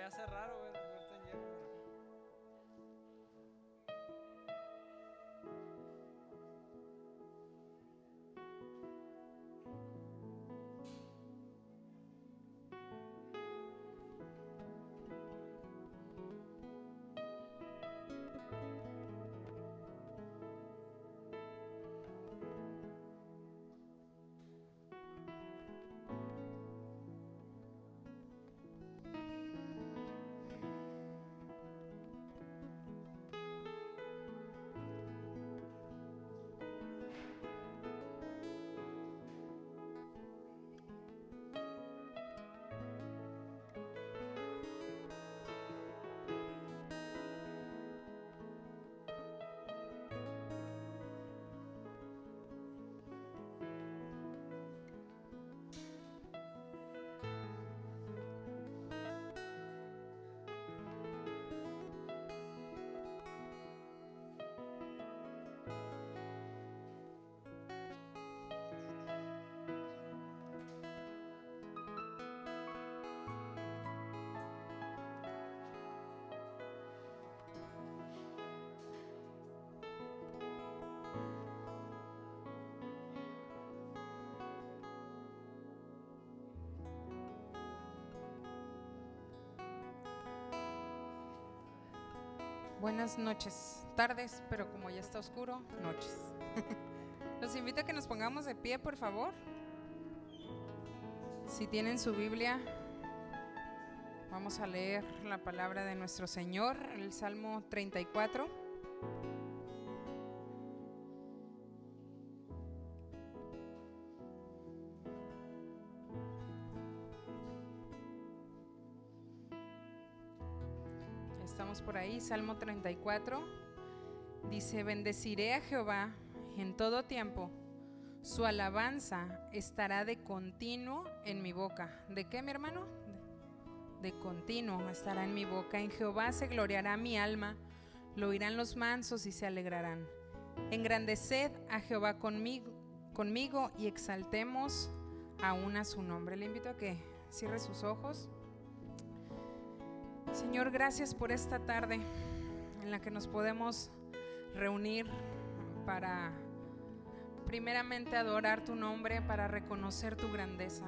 hace raro verte en hierro. Buenas noches, tardes, pero como ya está oscuro, noches. Los invito a que nos pongamos de pie, por favor. Si tienen su Biblia, vamos a leer la palabra de nuestro Señor, el Salmo 34. Estamos por ahí, Salmo 34. Dice: bendeciré a Jehová en todo tiempo, su alabanza estará de continuo en mi boca. ¿De qué, mi hermano? De continuo estará en mi boca. En Jehová se gloriará mi alma, lo oirán los mansos y se alegrarán. Engrandeced a Jehová conmigo y exaltemos aún a su nombre. Le invito a que cierre sus ojos. Señor, gracias por esta tarde en la que nos podemos reunir para primeramente adorar tu nombre, para reconocer tu grandeza.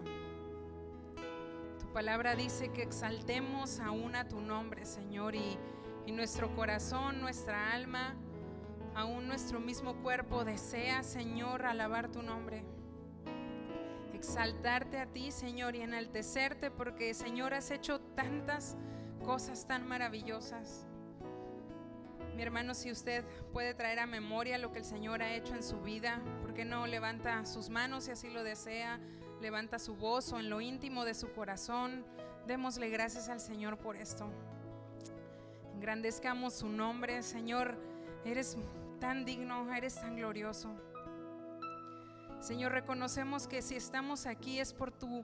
Tu palabra dice que exaltemos aún a tu nombre, Señor, y nuestro corazón, nuestra alma, aún nuestro mismo cuerpo desea, Señor, alabar tu nombre, exaltarte a ti, Señor, y enaltecerte, porque, Señor, has hecho tantas cosas tan maravillosas. Mi hermano, si usted puede traer a memoria lo que el Señor ha hecho en su vida, ¿por qué no levanta sus manos si así lo desea? Levanta su voz o en lo íntimo de su corazón. Démosle gracias al Señor por esto. Engrandezcamos su nombre. Señor, eres tan digno, eres tan glorioso. Señor, reconocemos que si estamos aquí es por tu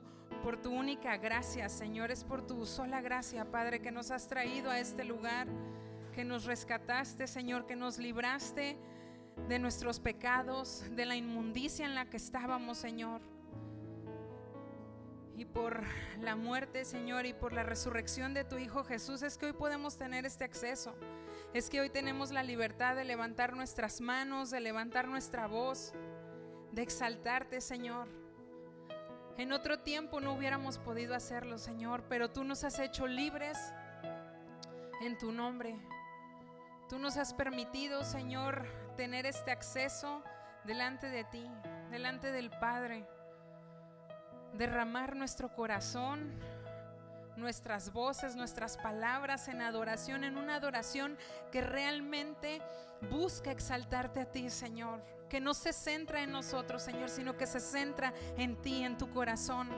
única gracia, Señor, es por tu sola gracia, Padre, que nos has traído a este lugar, que nos rescataste, Señor, que nos libraste de nuestros pecados, de la inmundicia en la que estábamos, Señor. Y por la muerte, Señor, y por la resurrección de tu Hijo Jesús, es que hoy podemos tener este acceso. Es que hoy tenemos la libertad de levantar nuestras manos, de levantar nuestra voz, de exaltarte, Señor. En otro tiempo no hubiéramos podido hacerlo, Señor, pero tú nos has hecho libres en tu nombre. Tú nos has permitido, Señor, tener este acceso delante de ti, delante del Padre, derramar nuestro corazón, nuestras voces, nuestras palabras en adoración, en una adoración que realmente busca exaltarte a ti, Señor, que no se centra en nosotros, Señor, sino que se centra en ti, en tu corazón,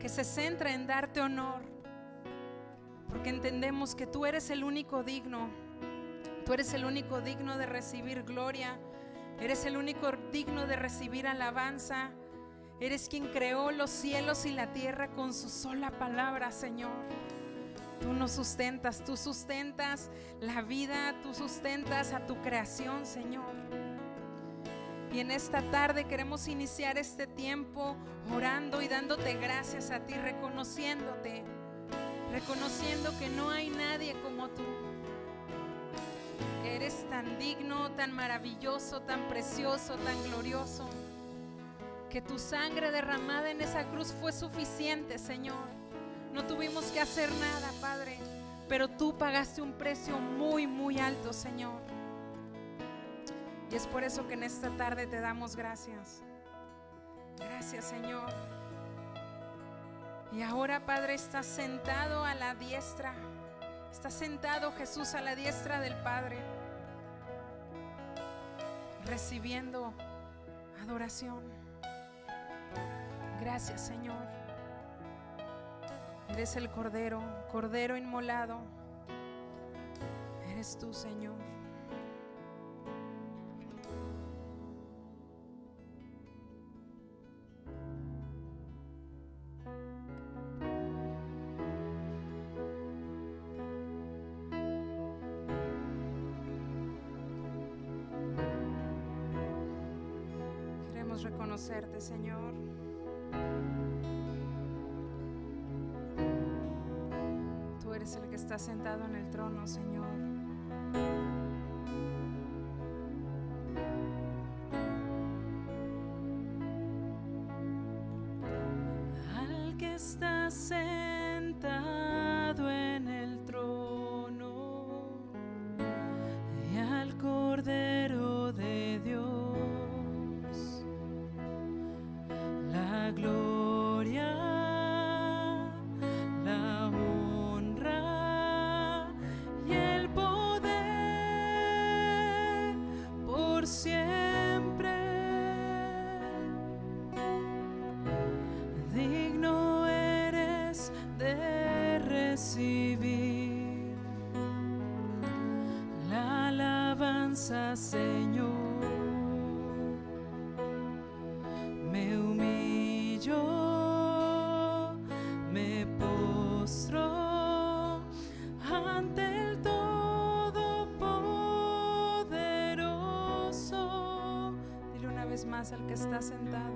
que se centra en darte honor, porque entendemos que tú eres el único digno, tú eres el único digno de recibir gloria, eres el único digno de recibir alabanza. Eres quien creó los cielos y la tierra con su sola palabra, Señor. Tú nos sustentas, tú sustentas la vida, tú sustentas a tu creación, Señor. Y en esta tarde queremos iniciar este tiempo orando y dándote gracias a ti, reconociéndote reconociendo que no hay nadie como tú, que eres tan digno, tan maravilloso, tan precioso, tan glorioso, que tu sangre derramada en esa cruz fue suficiente, Señor. No tuvimos que hacer nada, Padre, pero tú pagaste un precio muy, muy alto, Señor. Y es por eso que en esta tarde te damos gracias. Gracias, Señor. Y ahora, Padre, estás sentado a la diestra. Está sentado Jesús a la diestra del Padre, recibiendo adoración. Gracias, Señor. Eres el Cordero, Cordero inmolado. Eres tú, Señor. Reconocerte, Señor. Tú eres el que está sentado en el trono, Señor. Al que está sentado en el trono y al Cordero de Dios, la gloria, la honra y el poder por siempre. Digno eres de recibir la alabanza, Señor. Me humillo, me postro ante el Todopoderoso. Dile una vez más: al que está sentado,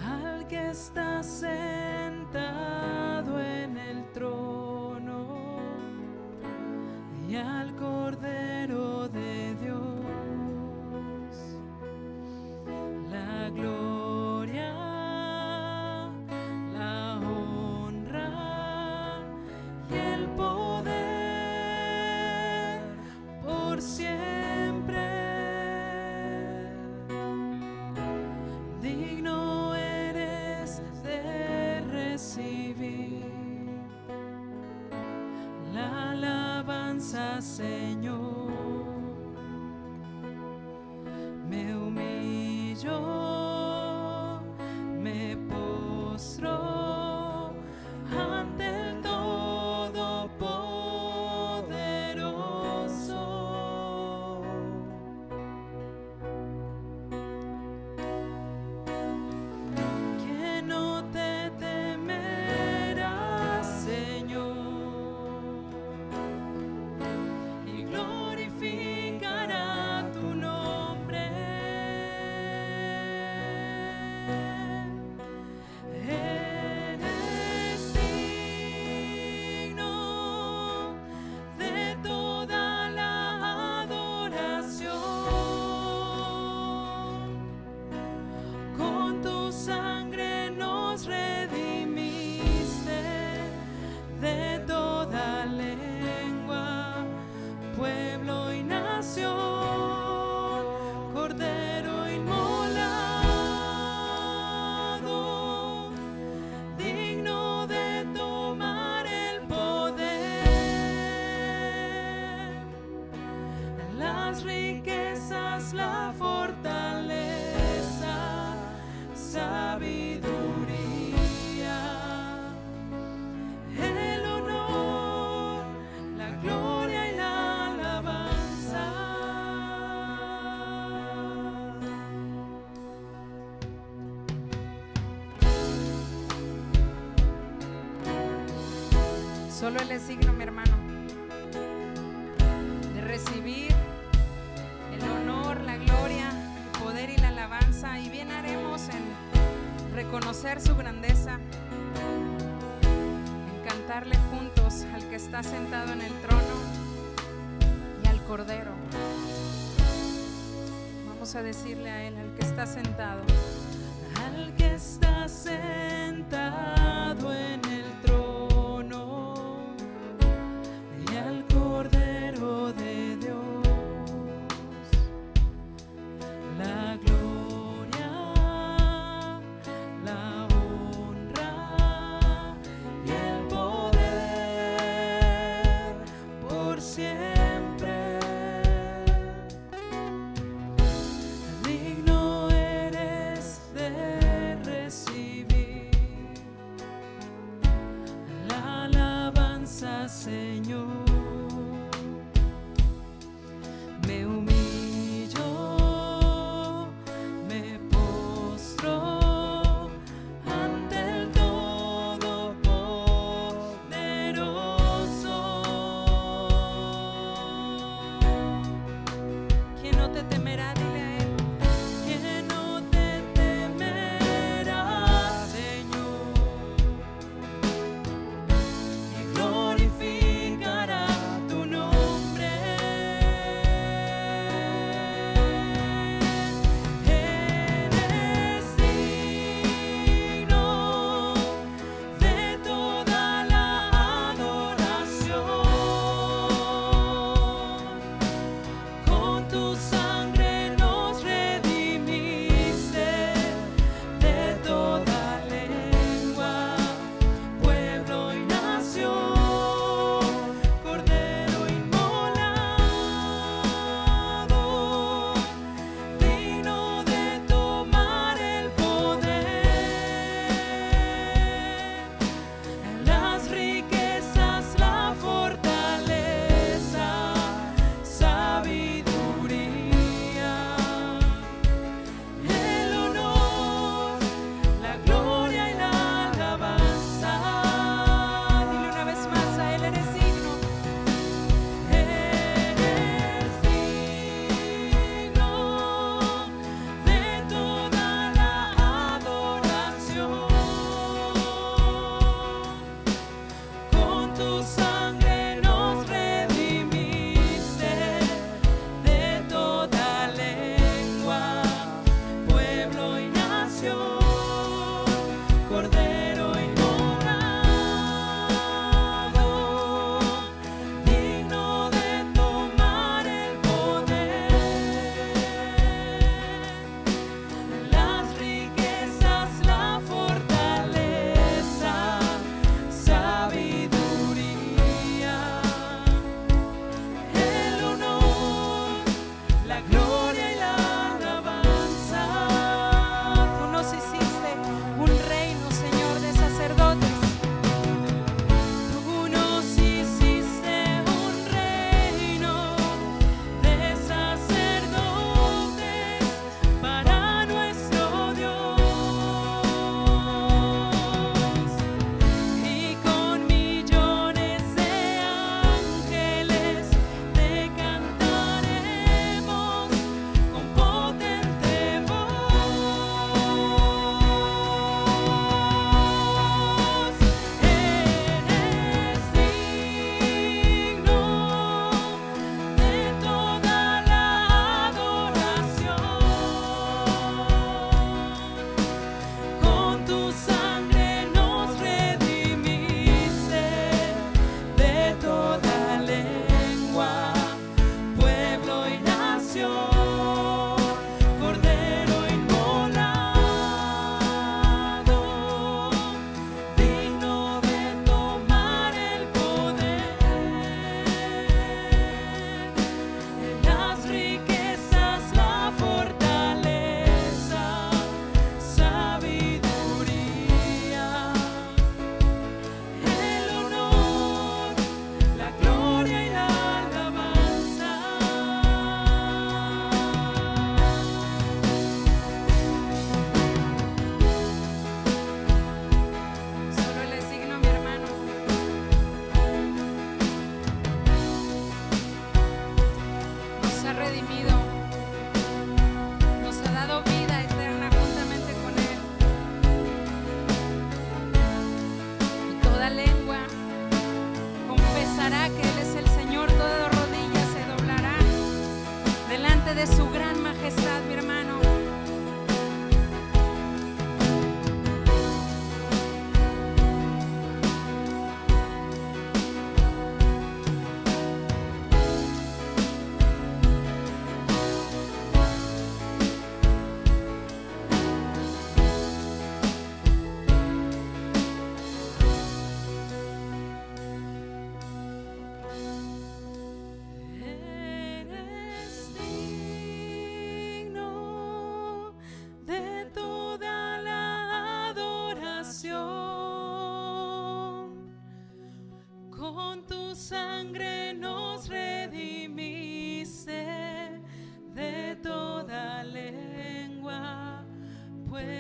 al que está sentado en el trono y al Cordero de Dios, la gloria, la honra y el poder por siempre. Digno eres de recibir la alabanza, Señor. Me humillo, me postro ante el Todopoderoso. Que no te temerás, Señor, y glorificará tu nombre. Eres digno de toda la adoración. Con tu sangre nos redimiste de toda lengua, pueblo y nación. Cordero inmolado, digno de tomar el poder, las riquezas, la fortaleza, sabiduría, el honor, la gloria y la alabanza. Solo Él es digno, mi hermano, de recibir el honor, la gloria, el poder y la alabanza. Y bien haremos en reconocer su grandeza, en cantar darle juntos al que está sentado en el trono y al Cordero. Vamos a decirle a Él, al que está sentado. Al que está sentado en el trono y al Cordero de Dios, la gloria, la honra y el poder por siempre. Digno eres,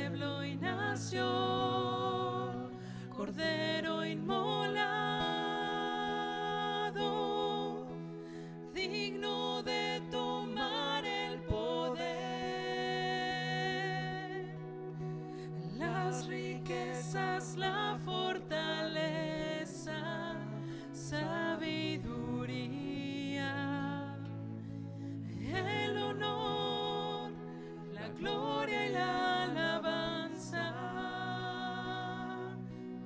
pueblo y nación, Cordero inmolado, digno de tomar el poder, las riquezas, la fortaleza, sabiduría, el honor, la gloria y la alabanza.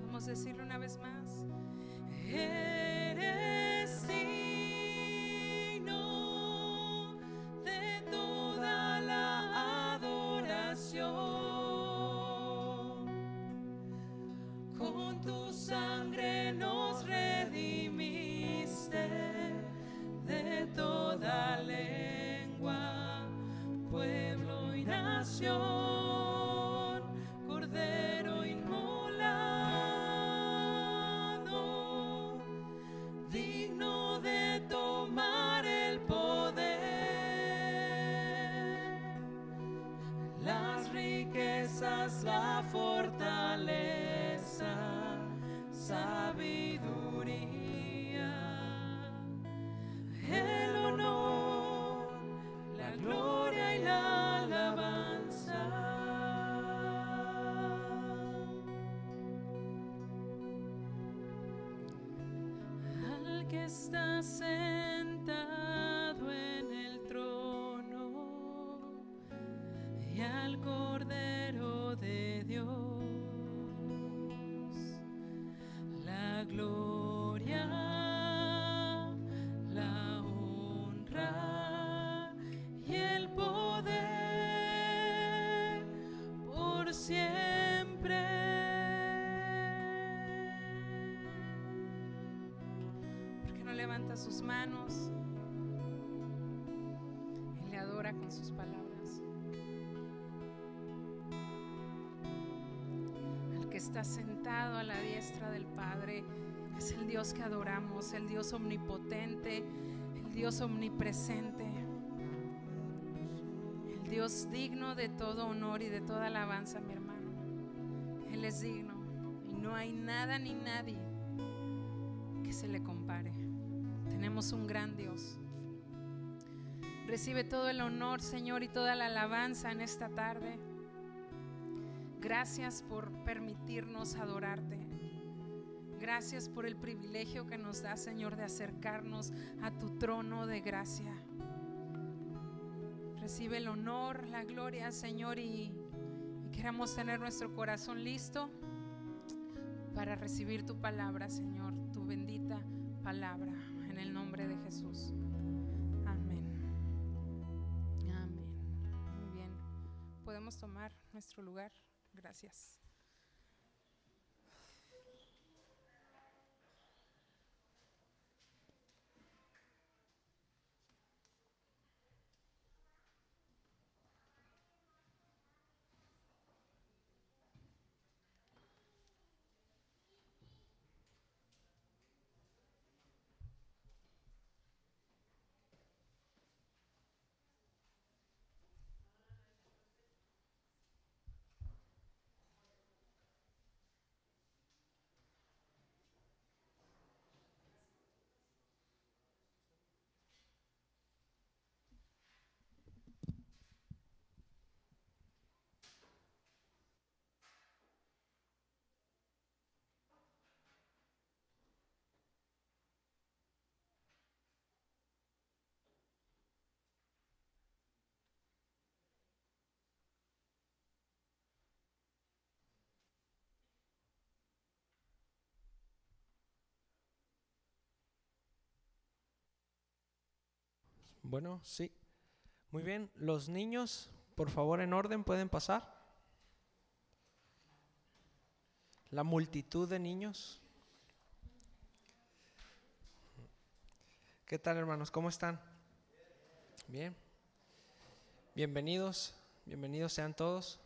Vamos a decirlo una vez más. Eres digno de toda la adoración. Con tu sangre nos redimiste de toda lengua, pueblo y nación, Cordero inmolado, digno de tomar el poder, las riquezas, la fortaleza, sabiduría, el honor, la gloria y la alabanza. Al que está sentado en el trono y al Cordero de Dios, la gloria, la honra y el poder por siempre. ¿Por qué no levanta sus manos y le adora con sus palabras? Al que está sentado a la diestra del Padre es el Dios que adoramos, el Dios omnipotente, el Dios omnipresente, el Dios digno de todo honor y de toda alabanza, mi hermano. Él es digno y no hay nada ni nadie que se le compare. Tenemos un gran Dios. Recibe todo el honor, Señor, y toda la alabanza en esta tarde. Gracias por permitirnos adorarte. Gracias por el privilegio que nos da, Señor, de acercarnos a tu trono de gracia. Recibe el honor, la gloria, Señor, y queremos tener nuestro corazón listo para recibir tu palabra, Señor, tu bendita palabra, en el nombre de Jesús. Amén. Amén. Muy bien. Podemos tomar nuestro lugar. Gracias. Bueno, sí. Muy bien. Los niños, por favor, en orden, pueden pasar. La multitud de niños. ¿Qué tal, hermanos? ¿Cómo están? Bien. Bienvenidos sean todos.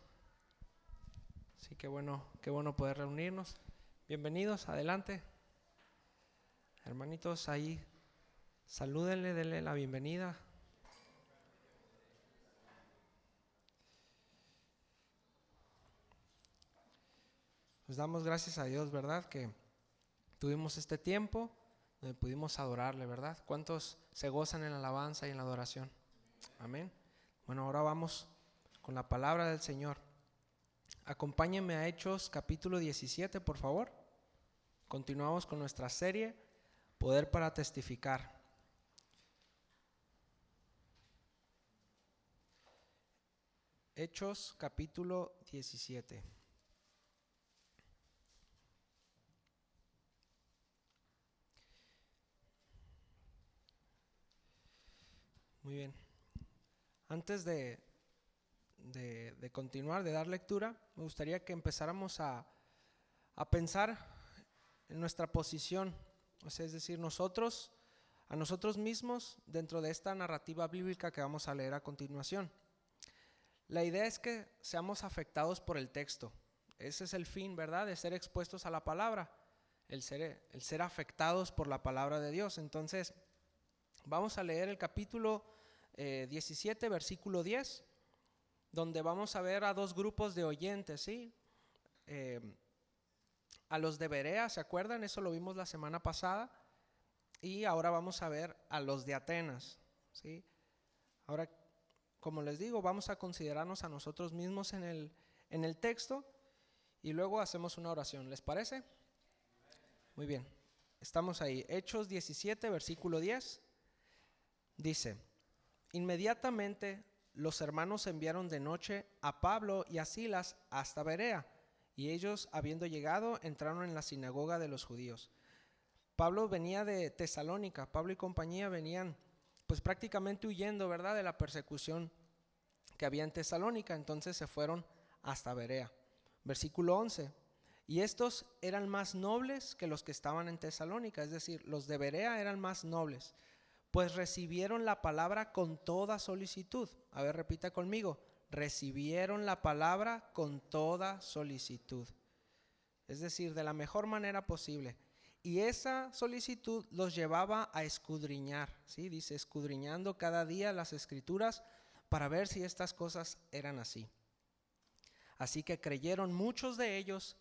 Sí, qué bueno poder reunirnos. Bienvenidos, adelante. Hermanitos, ahí salúdenle, denle la bienvenida. Pues damos gracias a Dios, ¿verdad? Que tuvimos este tiempo donde pudimos adorarle, ¿verdad? ¿Cuántos se gozan en la alabanza y en la adoración? Amén. Bueno, ahora vamos con la palabra del Señor. Acompáñenme a Hechos capítulo 17, por favor. Continuamos con nuestra serie, Poder para Testificar. Hechos capítulo 17. Muy bien. Antes de continuar, de dar lectura, me gustaría que empezáramos a pensar en nuestra posición, o sea, es decir, a nosotros mismos dentro de esta narrativa bíblica que vamos a leer a continuación. La idea es que seamos afectados por el texto. Ese es el fin, ¿verdad? De ser expuestos a la palabra, el ser afectados por la palabra de Dios. Entonces, vamos a leer el capítulo 17, versículo 10, donde vamos a ver a dos grupos de oyentes, ¿sí? A los de Berea, ¿se acuerdan? Eso lo vimos la semana pasada. Y ahora vamos a ver a los de Atenas, ¿sí? Ahora, como les digo, vamos a considerarnos a nosotros mismos en el texto y luego hacemos una oración. ¿Les parece? Muy bien. Estamos ahí. Hechos 17, versículo 10. Dice: inmediatamente los hermanos enviaron de noche a Pablo y a Silas hasta Berea, y ellos, habiendo llegado, entraron en la sinagoga de los judíos. Pablo venía de Tesalónica. Pablo y compañía venían pues prácticamente huyendo, ¿verdad?, de la persecución que había en Tesalónica. Entonces se fueron hasta Berea. Versículo 11. Y estos eran más nobles que los que estaban en Tesalónica, es decir, los de Berea eran más nobles, pues recibieron la palabra con toda solicitud. A ver, repita conmigo: recibieron la palabra con toda solicitud, es decir, de la mejor manera posible. Y esa solicitud los llevaba a escudriñar, ¿sí? Dice, escudriñando cada día las escrituras para ver si estas cosas eran así. Así que creyeron muchos de ellos,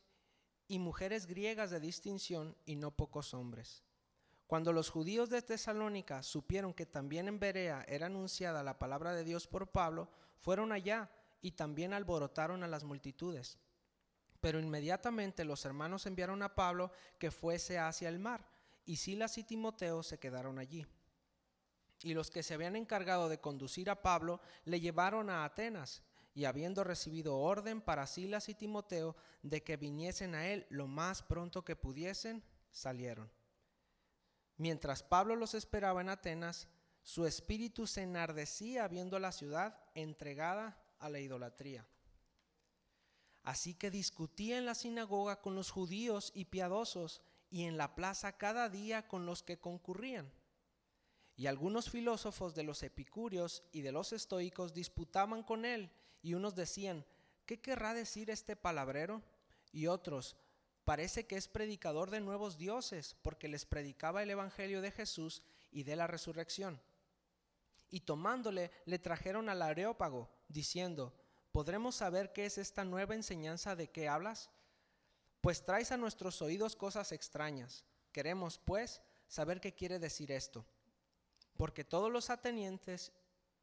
y mujeres griegas de distinción, y no pocos hombres. Cuando los judíos de Tesalónica supieron que también en Berea era anunciada la palabra de Dios por Pablo, fueron allá y también alborotaron a las multitudes. Pero inmediatamente los hermanos enviaron a Pablo que fuese hacia el mar, y Silas y Timoteo se quedaron allí. Y los que se habían encargado de conducir a Pablo le llevaron a Atenas, y habiendo recibido orden para Silas y Timoteo de que viniesen a él lo más pronto que pudiesen, salieron. Mientras Pablo los esperaba en Atenas, su espíritu se enardecía viendo la ciudad entregada a la idolatría. Así que discutía en la sinagoga con los judíos y piadosos, y en la plaza cada día con los que concurrían. Y algunos filósofos de los epicúreos y de los estoicos disputaban con él, y unos decían: ¿qué querrá decir este palabrero? Y otros: parece que es predicador de nuevos dioses, porque les predicaba el evangelio de Jesús y de la resurrección. Y tomándole, le trajeron al Areópago, diciendo: ¿podremos saber qué es esta nueva enseñanza de qué hablas? Pues traes a nuestros oídos cosas extrañas. Queremos, pues, saber qué quiere decir esto. Porque todos los atenienses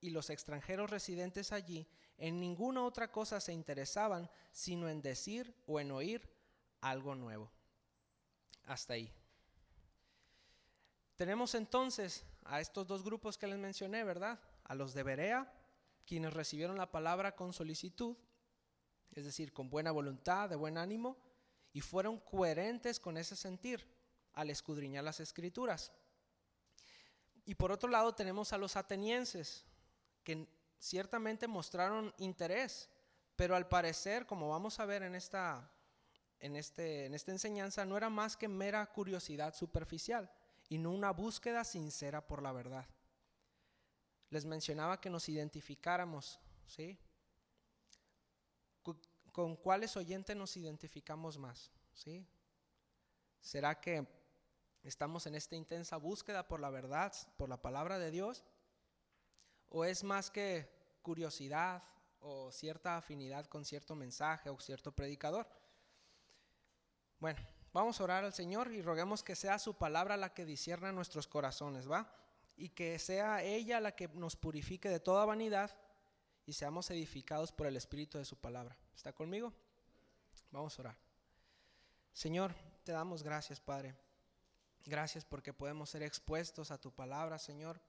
y los extranjeros residentes allí en ninguna otra cosa se interesaban, sino en decir o en oír algo nuevo. Hasta ahí. Tenemos entonces a estos dos grupos que les mencioné, ¿verdad? A los de Berea, quienes recibieron la palabra con solicitud, es decir, con buena voluntad, de buen ánimo, y fueron coherentes con ese sentir al escudriñar las escrituras. Y por otro lado tenemos a los atenienses, que ciertamente mostraron interés, pero al parecer, como vamos a ver en esta enseñanza, no era más que mera curiosidad superficial y no una búsqueda sincera por la verdad. Les mencionaba que nos identificáramos, ¿sí? ¿Con cuáles oyentes nos identificamos más? ¿Sí? ¿Será que estamos en esta intensa búsqueda por la verdad, por la palabra de Dios? ¿O es más que curiosidad o cierta afinidad con cierto mensaje o cierto predicador? Bueno, vamos a orar al Señor y roguemos que sea su palabra la que discierna nuestros corazones, ¿va? Y que sea ella la que nos purifique de toda vanidad y seamos edificados por el Espíritu de su palabra. ¿Está conmigo? Vamos a orar. Señor, te damos gracias, Padre. Gracias porque podemos ser expuestos a tu palabra, Señor.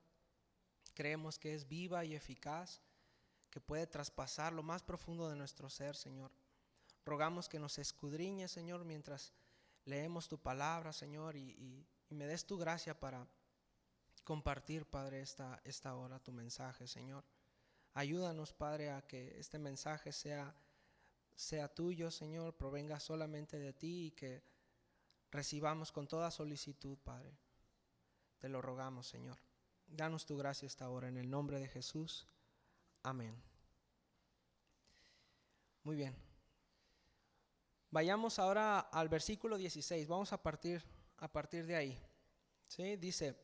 Creemos que es viva y eficaz, que puede traspasar lo más profundo de nuestro ser, Señor. Rogamos que nos escudriñes, Señor, mientras leemos tu palabra, Señor, y me des tu gracia para compartir, Padre, esta hora tu mensaje, Señor. Ayúdanos, Padre, a que este mensaje sea tuyo, Señor, provenga solamente de ti y que recibamos con toda solicitud, Padre. Te lo rogamos, Señor. Danos tu gracia esta hora en el nombre de Jesús. Amén. Muy bien. Vayamos ahora al versículo 16. Vamos a partir de ahí. ¿Sí? Dice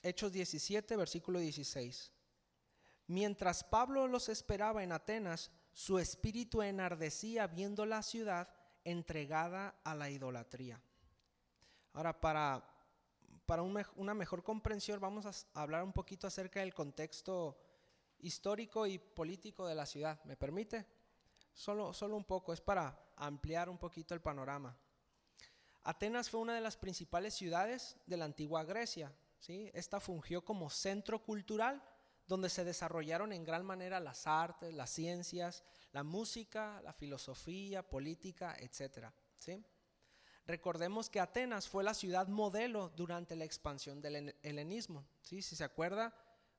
Hechos 17, versículo 16. Mientras Pablo los esperaba en Atenas, su espíritu enardecía viendo la ciudad entregada a la idolatría. Ahora, para una mejor comprensión, vamos a hablar un poquito acerca del contexto histórico y político de la ciudad. ¿Me permite? Solo un poco, es para ampliar un poquito el panorama. Atenas fue una de las principales ciudades de la antigua Grecia, ¿sí? Esta fungió como centro cultural donde se desarrollaron en gran manera las artes, las ciencias, la música, la filosofía, política, etcétera, ¿sí? Recordemos que Atenas fue la ciudad modelo durante la expansión del helenismo, ¿sí? Si se acuerda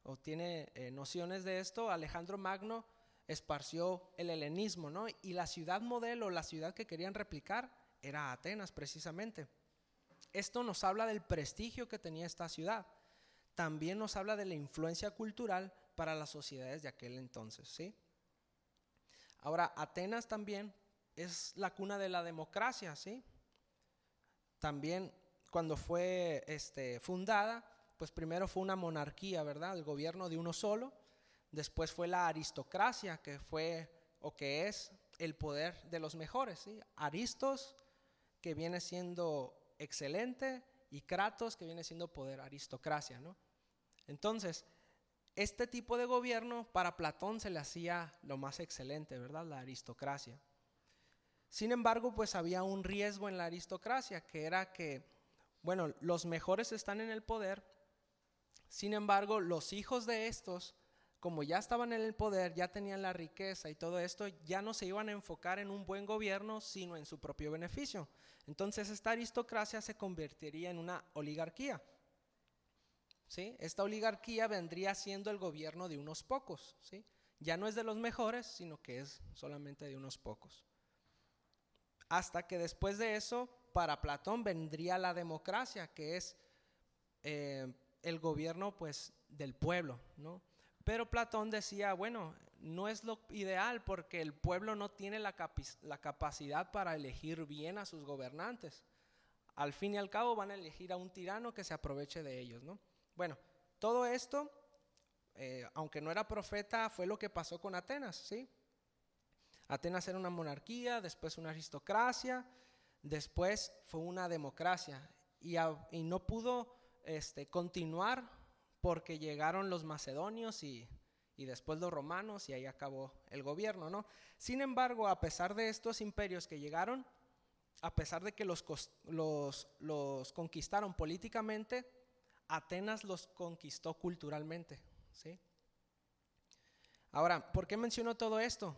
o tiene nociones de esto, Alejandro Magno esparció el helenismo, ¿no? Y la ciudad modelo, la ciudad que querían replicar, era Atenas precisamente. Esto nos habla del prestigio que tenía esta ciudad. También nos habla de la influencia cultural para las sociedades de aquel entonces, ¿sí? Ahora, Atenas también es la cuna de la democracia, ¿sí? También cuando fue fundada, pues primero fue una monarquía, ¿verdad? El gobierno de uno solo. Después fue la aristocracia, que fue o que es el poder de los mejores, ¿sí? Aristos, que viene siendo excelente, y Kratos, que viene siendo poder, aristocracia, ¿no? Entonces, este tipo de gobierno para Platón se le hacía lo más excelente, ¿verdad? La aristocracia. Sin embargo, pues había un riesgo en la aristocracia, que era que, bueno, los mejores están en el poder. Sin embargo, los hijos de estos, como ya estaban en el poder, ya tenían la riqueza y todo esto, ya no se iban a enfocar en un buen gobierno, sino en su propio beneficio. Entonces esta aristocracia se convertiría en una oligarquía, ¿sí? Esta oligarquía vendría siendo el gobierno de unos pocos, ¿sí? Ya no es de los mejores, sino que es solamente de unos pocos. Hasta que después de eso, para Platón vendría la democracia, que es el gobierno, pues, del pueblo, ¿no? Pero Platón decía, bueno, no es lo ideal porque el pueblo no tiene la capacidad para elegir bien a sus gobernantes. Al fin y al cabo van a elegir a un tirano que se aproveche de ellos, ¿no? Bueno, todo esto, aunque no era profeta, fue lo que pasó con Atenas, ¿sí? Atenas era una monarquía, después una aristocracia, después fue una democracia y no pudo continuar porque llegaron los macedonios y después los romanos y ahí acabó el gobierno, ¿no? Sin embargo, a pesar de estos imperios que llegaron, a pesar de que los conquistaron políticamente, Atenas los conquistó culturalmente, ¿sí? Ahora, ¿por qué menciono todo esto?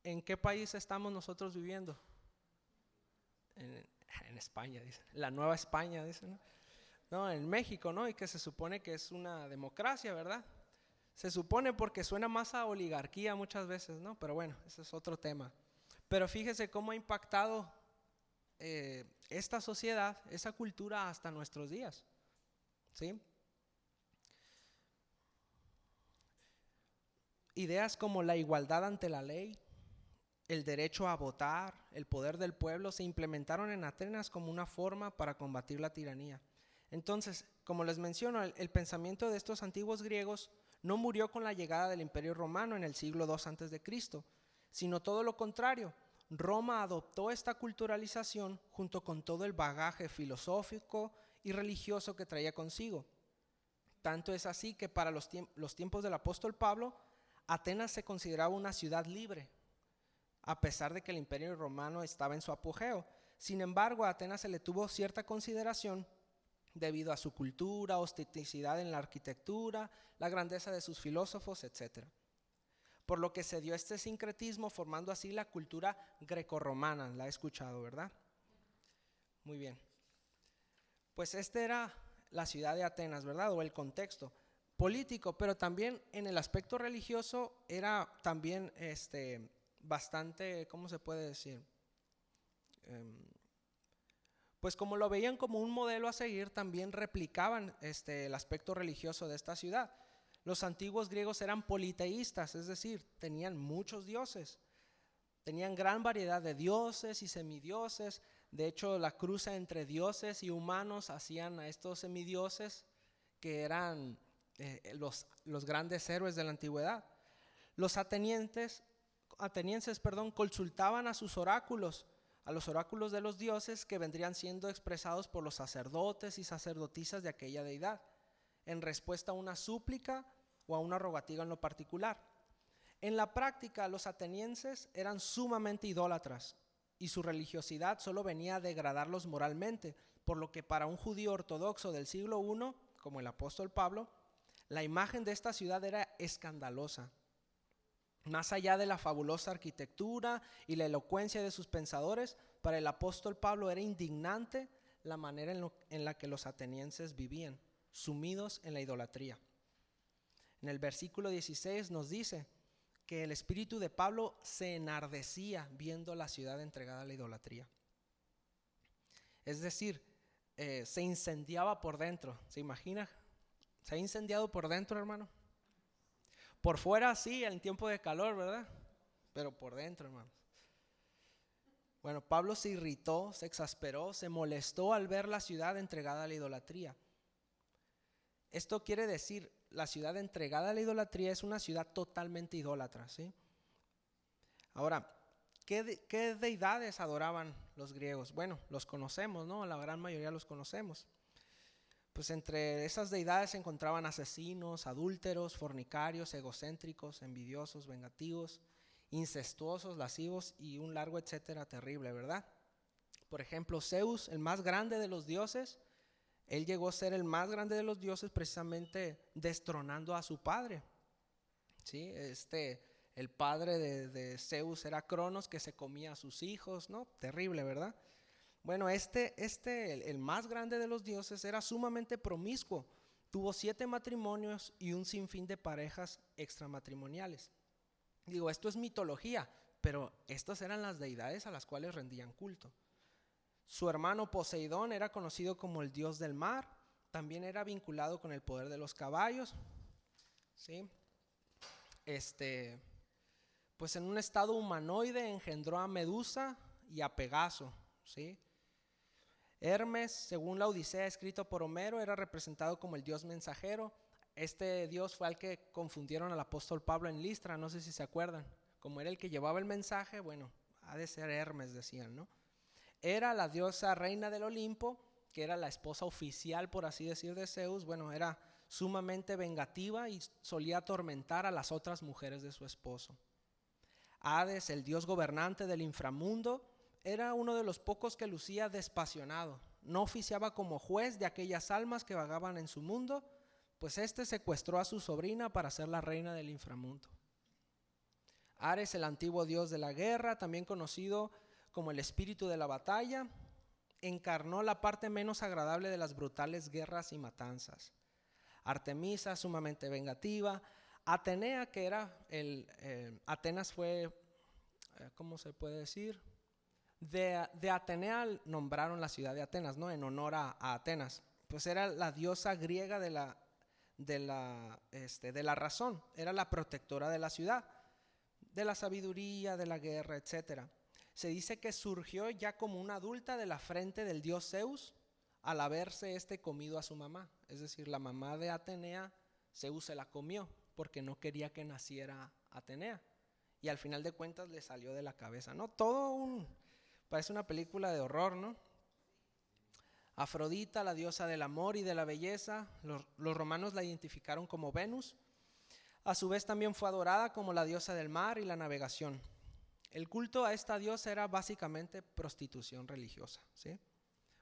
¿En qué país estamos nosotros viviendo? En España, dice. La Nueva España, dice, ¿no? No, en México, ¿no? Y que se supone que es una democracia, ¿verdad? Se supone porque suena más a oligarquía muchas veces, ¿no? Pero bueno, ese es otro tema. Pero fíjese cómo ha impactado esta sociedad, esa cultura hasta nuestros días, ¿sí? Ideas como la igualdad ante la ley, el derecho a votar, el poder del pueblo se implementaron en Atenas como una forma para combatir la tiranía. Entonces, como les menciono, el pensamiento de estos antiguos griegos no murió con la llegada del Imperio Romano en el siglo II a.C., sino todo lo contrario. Roma adoptó esta culturalización junto con todo el bagaje filosófico y religioso que traía consigo. Tanto es así que para los tiempos del apóstol Pablo, Atenas se consideraba una ciudad libre, a pesar de que el imperio romano estaba en su apogeo. Sin embargo, a Atenas se le tuvo cierta consideración debido a su cultura, autenticidad en la arquitectura, la grandeza de sus filósofos, etc. Por lo que se dio este sincretismo, formando así la cultura grecorromana. La he escuchado, ¿verdad? Muy bien. Pues esta era la ciudad de Atenas, ¿verdad? O el contexto político, pero también en el aspecto religioso era también bastante, ¿cómo se puede decir? Pues como lo veían como un modelo a seguir, también replicaban el aspecto religioso de esta ciudad. Los antiguos griegos eran politeístas, es decir, tenían muchos dioses, tenían gran variedad de dioses y semidioses. De hecho, la cruza entre dioses y humanos hacían a estos semidioses que eran los grandes héroes de la antigüedad. Los atenienses, consultaban a sus oráculos, a los oráculos de los dioses que vendrían siendo expresados por los sacerdotes y sacerdotisas de aquella deidad, en respuesta a una súplica o a una rogativa en lo particular. En la práctica, los atenienses eran sumamente idólatras y su religiosidad solo venía a degradarlos moralmente, por lo que para un judío ortodoxo del siglo I, como el apóstol Pablo, la imagen de esta ciudad era escandalosa. Más allá de la fabulosa arquitectura y la elocuencia de sus pensadores, para el apóstol Pablo era indignante la manera en la que los atenienses vivían, sumidos en la idolatría. En el versículo 16 nos dice que el espíritu de Pablo se enardecía viendo la ciudad entregada a la idolatría. Es decir, se incendiaba por dentro. ¿Se imagina? ¿Se ha incendiado por dentro, hermano? Por fuera sí, en tiempo de calor, ¿verdad? Pero por dentro, hermanos. Bueno, Pablo se irritó, se exasperó, se molestó al ver la ciudad entregada a la idolatría. Esto quiere decir, la ciudad entregada a la idolatría es una ciudad totalmente idólatra, ¿sí? Ahora, ¿qué deidades adoraban los griegos? Bueno, los conocemos, ¿no? La gran mayoría los conocemos. Pues entre esas deidades se encontraban asesinos, adúlteros, fornicarios, egocéntricos, envidiosos, vengativos, incestuosos, lascivos y un largo etcétera terrible, ¿verdad? Por ejemplo, Zeus, el más grande de los dioses, él llegó a ser el más grande de los dioses precisamente destronando a su padre. ¿Sí? El padre de Zeus era Cronos, que se comía a sus hijos, ¿no? Terrible, ¿verdad? Bueno, el más grande de los dioses era sumamente promiscuo. Tuvo 7 matrimonios y un sinfín de parejas extramatrimoniales. Digo, esto es mitología, pero estas eran las deidades a las cuales rendían culto. Su hermano Poseidón era conocido como el dios del mar. También era vinculado con el poder de los caballos. ¿Sí? Pues en un estado humanoide engendró a Medusa y a Pegaso. ¿Sí? Hermes, según la Odisea escrito por Homero, era representado como el dios mensajero. Este dios fue al que confundieron al apóstol Pablo en Listra, no sé si se acuerdan. Como era el que llevaba el mensaje, bueno, ha de ser Hermes, decían, ¿no? Era la diosa reina del Olimpo, que era la esposa oficial, por así decir, de Zeus. Bueno, era sumamente vengativa y solía atormentar a las otras mujeres de su esposo. Hades, el dios gobernante del inframundo, era uno de los pocos que lucía despasionado. No oficiaba como juez de aquellas almas que vagaban en su mundo, pues secuestró a su sobrina para ser la reina del inframundo. Ares, el antiguo dios de la guerra, también conocido como el espíritu de la batalla, encarnó la parte menos agradable de las brutales guerras y matanzas. Artemisa, sumamente vengativa. Atenea, que era Atenas fue, ¿cómo se puede decir? De Atenea nombraron la ciudad de Atenas, ¿no? En honor a Atenas. Pues era la diosa griega de la razón, era la protectora de la ciudad, de la sabiduría, de la guerra, etc. Se dice que surgió ya como una adulta de la frente del dios Zeus al haberse comido a su mamá. Es decir, la mamá de Atenea, Zeus se la comió porque no quería que naciera Atenea. y al final de cuentas le salió de la cabeza, ¿no? Parece una película de horror, ¿no? Afrodita, la diosa del amor y de la belleza, los romanos la identificaron como Venus. A su vez también fue adorada como la diosa del mar y la navegación. El culto a esta diosa era básicamente prostitución religiosa, ¿sí?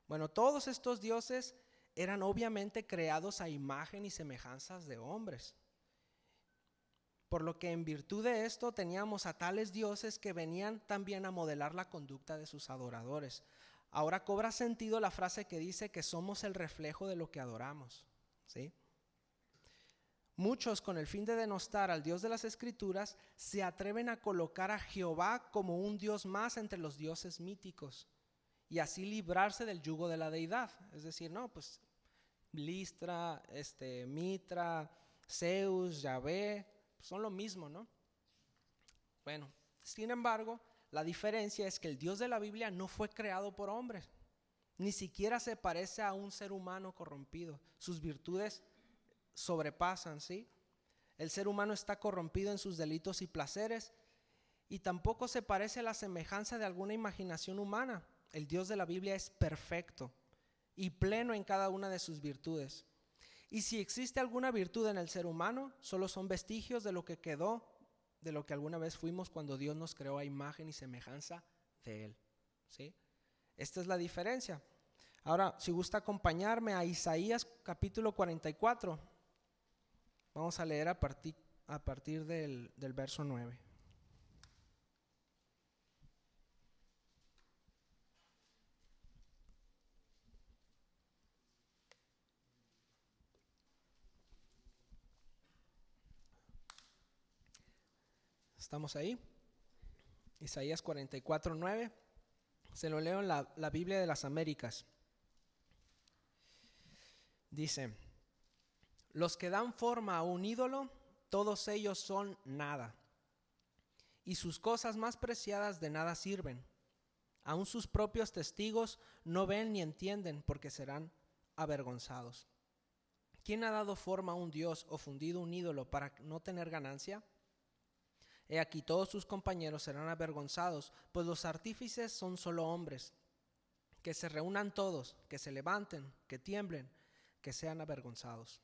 Bueno, todos estos dioses eran obviamente creados a imagen y semejanzas de hombres. Por lo que en virtud de esto teníamos a tales dioses que venían también a modelar la conducta de sus adoradores. Ahora cobra sentido la frase que dice que somos el reflejo de lo que adoramos, ¿sí? Muchos, con el fin de denostar al Dios de las Escrituras, se atreven a colocar a Jehová como un Dios más entre los dioses míticos y así librarse del yugo de la deidad. Es decir, no, pues Listra, Mitra, Zeus, Yahvé, pues son lo mismo, ¿no? Bueno, sin embargo, la diferencia es que el Dios de la Biblia no fue creado por hombres, ni siquiera se parece a un ser humano corrompido. Sus virtudes sobrepasan, ¿sí? El ser humano está corrompido en sus delitos y placeres y tampoco se parece a la semejanza de alguna imaginación humana. El Dios de la Biblia es perfecto y pleno en cada una de sus virtudes. Y si existe alguna virtud en el ser humano, solo son vestigios de lo que quedó, de lo que alguna vez fuimos cuando Dios nos creó a imagen y semejanza de Él, ¿sí? Esta es la diferencia. Ahora, si gusta acompañarme a Isaías capítulo 44, vamos a leer a partir del verso 9. ¿Estamos ahí? Isaías 44, 9. Se lo leo en la Biblia de las Américas. Dice: los que dan forma a un ídolo, todos ellos son nada, y sus cosas más preciadas de nada sirven. Aun sus propios testigos no ven ni entienden, porque serán avergonzados. ¿Quién ha dado forma a un dios o fundido un ídolo para no tener ganancia? He aquí todos sus compañeros serán avergonzados, pues los artífices son solo hombres. Que se reúnan todos, que se levanten, que tiemblen, que sean avergonzados.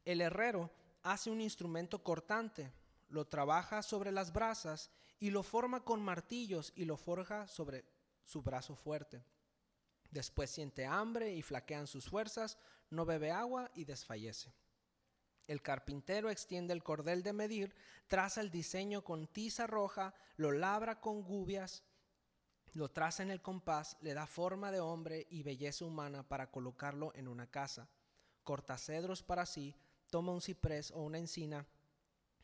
El herrero hace un instrumento cortante, lo trabaja sobre las brasas y lo forma con martillos y lo forja sobre su brazo fuerte. Después siente hambre y flaquean sus fuerzas, no bebe agua y desfallece. El carpintero extiende el cordel de medir, traza el diseño con tiza roja, lo labra con gubias, lo traza en el compás, le da forma de hombre y belleza humana para colocarlo en una casa. Corta cedros para sí, toma un ciprés o una encina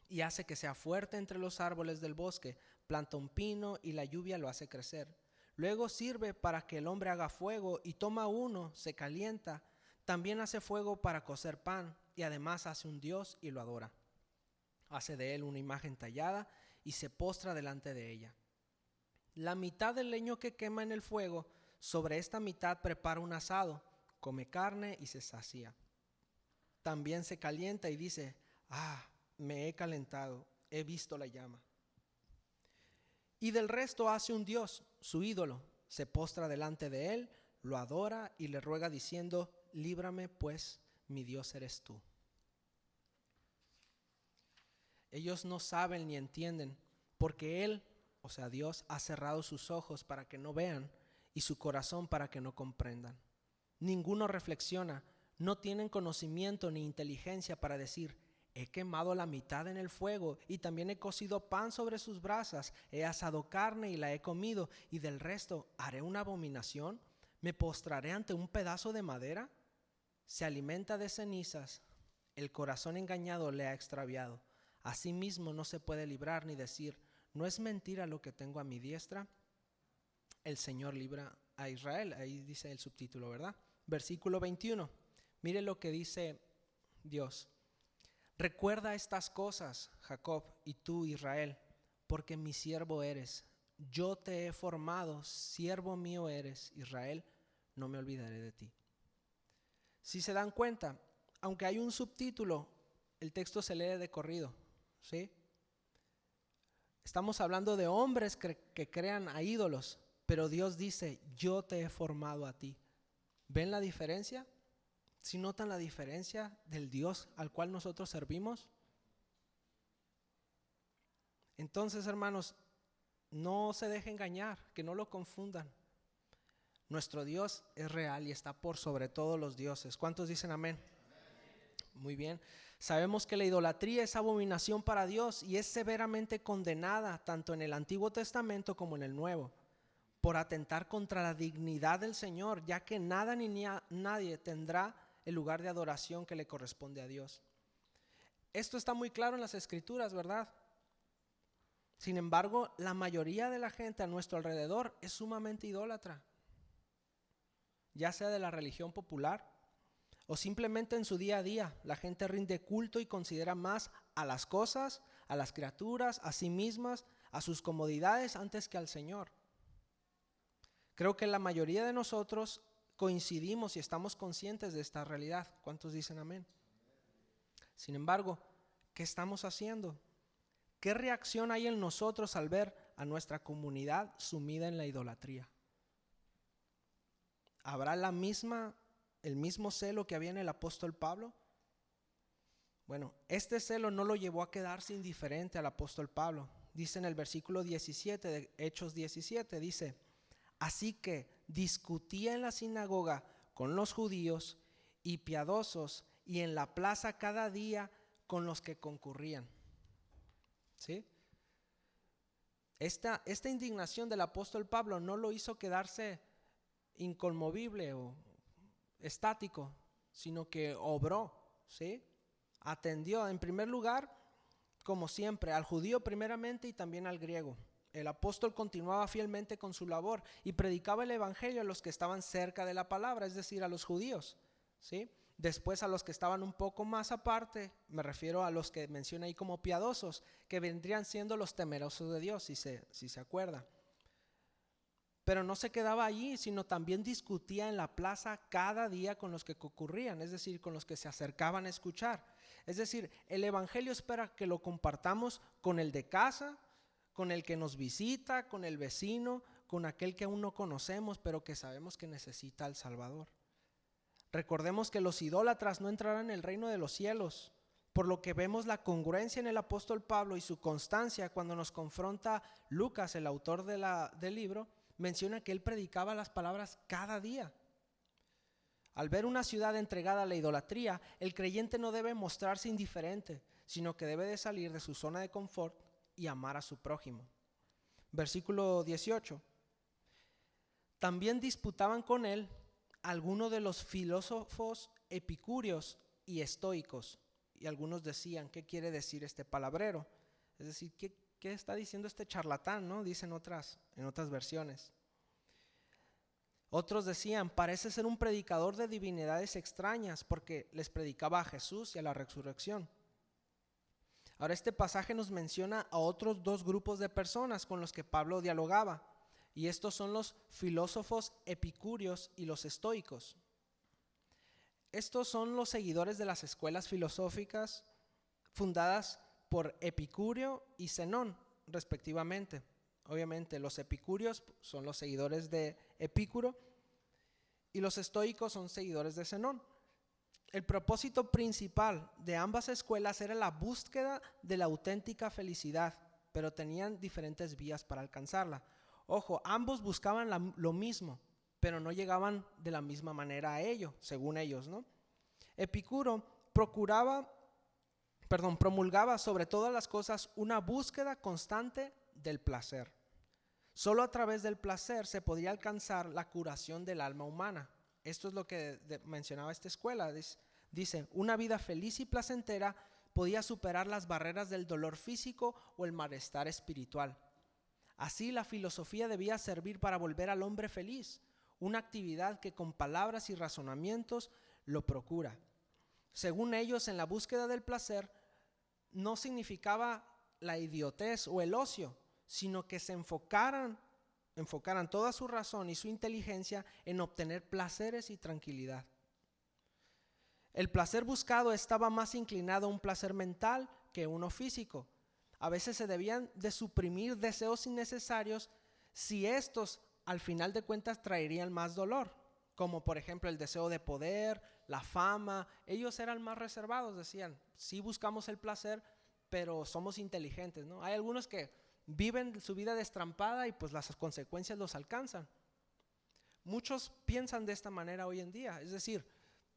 y hace que sea fuerte entre los árboles del bosque, planta un pino y la lluvia lo hace crecer. Luego sirve para que el hombre haga fuego y toma uno, se calienta, también hace fuego para cocer pan y además hace un dios y lo adora. Hace de él una imagen tallada y se postra delante de ella. La mitad del leño que quema en el fuego, sobre esta mitad prepara un asado, come carne y se sacía. También se calienta y dice: me he calentado, he visto la llama. Y del resto hace un dios, su ídolo, se postra delante de él, lo adora y le ruega diciendo: líbrame pues, mi Dios eres tú. Ellos no saben ni entienden, porque Él, o sea Dios, ha cerrado sus ojos para que no vean y su corazón para que no comprendan. Ninguno reflexiona, no tienen conocimiento ni inteligencia para decir: he quemado la mitad en el fuego y también he cocido pan sobre sus brasas, he asado carne y la he comido, y del resto haré una abominación, me postraré ante un pedazo de madera. Se alimenta de cenizas, el corazón engañado le ha extraviado. Asimismo no se puede librar ni decir: ¿no es mentira lo que tengo a mi diestra? El Señor libra a Israel. Ahí dice el subtítulo, ¿verdad? Versículo 21. Mire lo que dice Dios. Recuerda estas cosas, Jacob, y tú, Israel, porque mi siervo eres. Yo te he formado, siervo mío eres, Israel, no me olvidaré de ti. Si se dan cuenta, aunque hay un subtítulo, el texto se lee de corrido, ¿sí? Estamos hablando de hombres que crean a ídolos, pero Dios dice, yo te he formado a ti. ¿Ven la diferencia? ¿Sí notan la diferencia del Dios al cual nosotros servimos? Entonces, hermanos, no se deje engañar, que no lo confundan. Nuestro Dios es real y está por sobre todos los dioses. ¿Cuántos dicen amén? Muy bien. Sabemos que la idolatría es abominación para Dios y es severamente condenada tanto en el Antiguo Testamento como en el Nuevo, por atentar contra la dignidad del Señor, ya que nada ni nadie tendrá el lugar de adoración que le corresponde a Dios. Esto está muy claro en las Escrituras, ¿verdad? Sin embargo, la mayoría de la gente a nuestro alrededor es sumamente idólatra, ya sea de la religión popular o simplemente en su día a día. La gente rinde culto y considera más a las cosas, a las criaturas, a sí mismas, a sus comodidades antes que al Señor. Creo que la mayoría de nosotros coincidimos y estamos conscientes de esta realidad. ¿Cuántos dicen amén? Sin embargo, ¿qué estamos haciendo? ¿Qué reacción hay en nosotros al ver a nuestra comunidad sumida en la idolatría? ¿Habrá el mismo celo que había en el apóstol Pablo? Bueno, este celo no lo llevó a quedarse indiferente al apóstol Pablo. Dice en el versículo 17 de Hechos 17, dice: así que discutía en la sinagoga con los judíos y piadosos y en la plaza cada día con los que concurrían. ¿Sí? Esta indignación del apóstol Pablo no lo hizo quedarse inconmovible o estático, sino que obró, ¿sí? Atendió en primer lugar, como siempre, al judío primeramente y también al griego. El apóstol continuaba fielmente con su labor y predicaba el evangelio a los que estaban cerca de la palabra, es decir, a los judíos, ¿sí? Después a los que estaban un poco más aparte, me refiero a los que menciona ahí como piadosos, que vendrían siendo los temerosos de Dios, si se acuerda. Pero no se quedaba allí, sino también discutía en la plaza cada día con los que concurrían, es decir, con los que se acercaban a escuchar. Es decir, el evangelio espera que lo compartamos con el de casa, con el que nos visita, con el vecino, con aquel que aún no conocemos, pero que sabemos que necesita al Salvador. Recordemos que los idólatras no entrarán en el reino de los cielos, por lo que vemos la congruencia en el apóstol Pablo y su constancia cuando nos confronta Lucas, el autor del libro, menciona que él predicaba las palabras cada día. Al ver una ciudad entregada a la idolatría, el creyente no debe mostrarse indiferente, sino que debe de salir de su zona de confort y amar a su prójimo. Versículo 18. También disputaban con él algunos de los filósofos epicúreos y estoicos. Y algunos decían, ¿qué quiere decir este palabrero? Es decir, ¿qué está diciendo este charlatán? ¿No? Dicen en otras versiones. Otros decían, parece ser un predicador de divinidades extrañas, porque les predicaba a Jesús y a la resurrección. Ahora, este pasaje nos menciona a otros dos grupos de personas con los que Pablo dialogaba, y estos son los filósofos epicúreos y los estoicos. Estos son los seguidores de las escuelas filosóficas fundadas por Epicúreo y Zenón, respectivamente. Obviamente, los epicúreos son los seguidores de Epicuro y los estoicos son seguidores de Zenón. El propósito principal de ambas escuelas era la búsqueda de la auténtica felicidad, pero tenían diferentes vías para alcanzarla. Ojo, ambos buscaban lo mismo, pero no llegaban de la misma manera a ello, según ellos, ¿no? Epicuro promulgaba sobre todas las cosas una búsqueda constante del placer. Solo a través del placer se podría alcanzar la curación del alma humana. Esto es lo que mencionaba esta escuela. Dice, una vida feliz y placentera podía superar las barreras del dolor físico o el malestar espiritual. Así, la filosofía debía servir para volver al hombre feliz, una actividad que con palabras y razonamientos lo procura. Según ellos, en la búsqueda del placer no significaba la idiotez o el ocio, sino que se enfocaran toda su razón y su inteligencia en obtener placeres y tranquilidad. El placer buscado estaba más inclinado a un placer mental que uno físico. A veces se debían de suprimir deseos innecesarios si estos al final de cuentas traerían más dolor, como por ejemplo el deseo de poder, la fama. Ellos eran más reservados, decían, sí buscamos el placer, pero somos inteligentes, ¿no? Hay algunos que viven su vida destrampada y pues las consecuencias los alcanzan. Muchos piensan de esta manera hoy en día, es decir,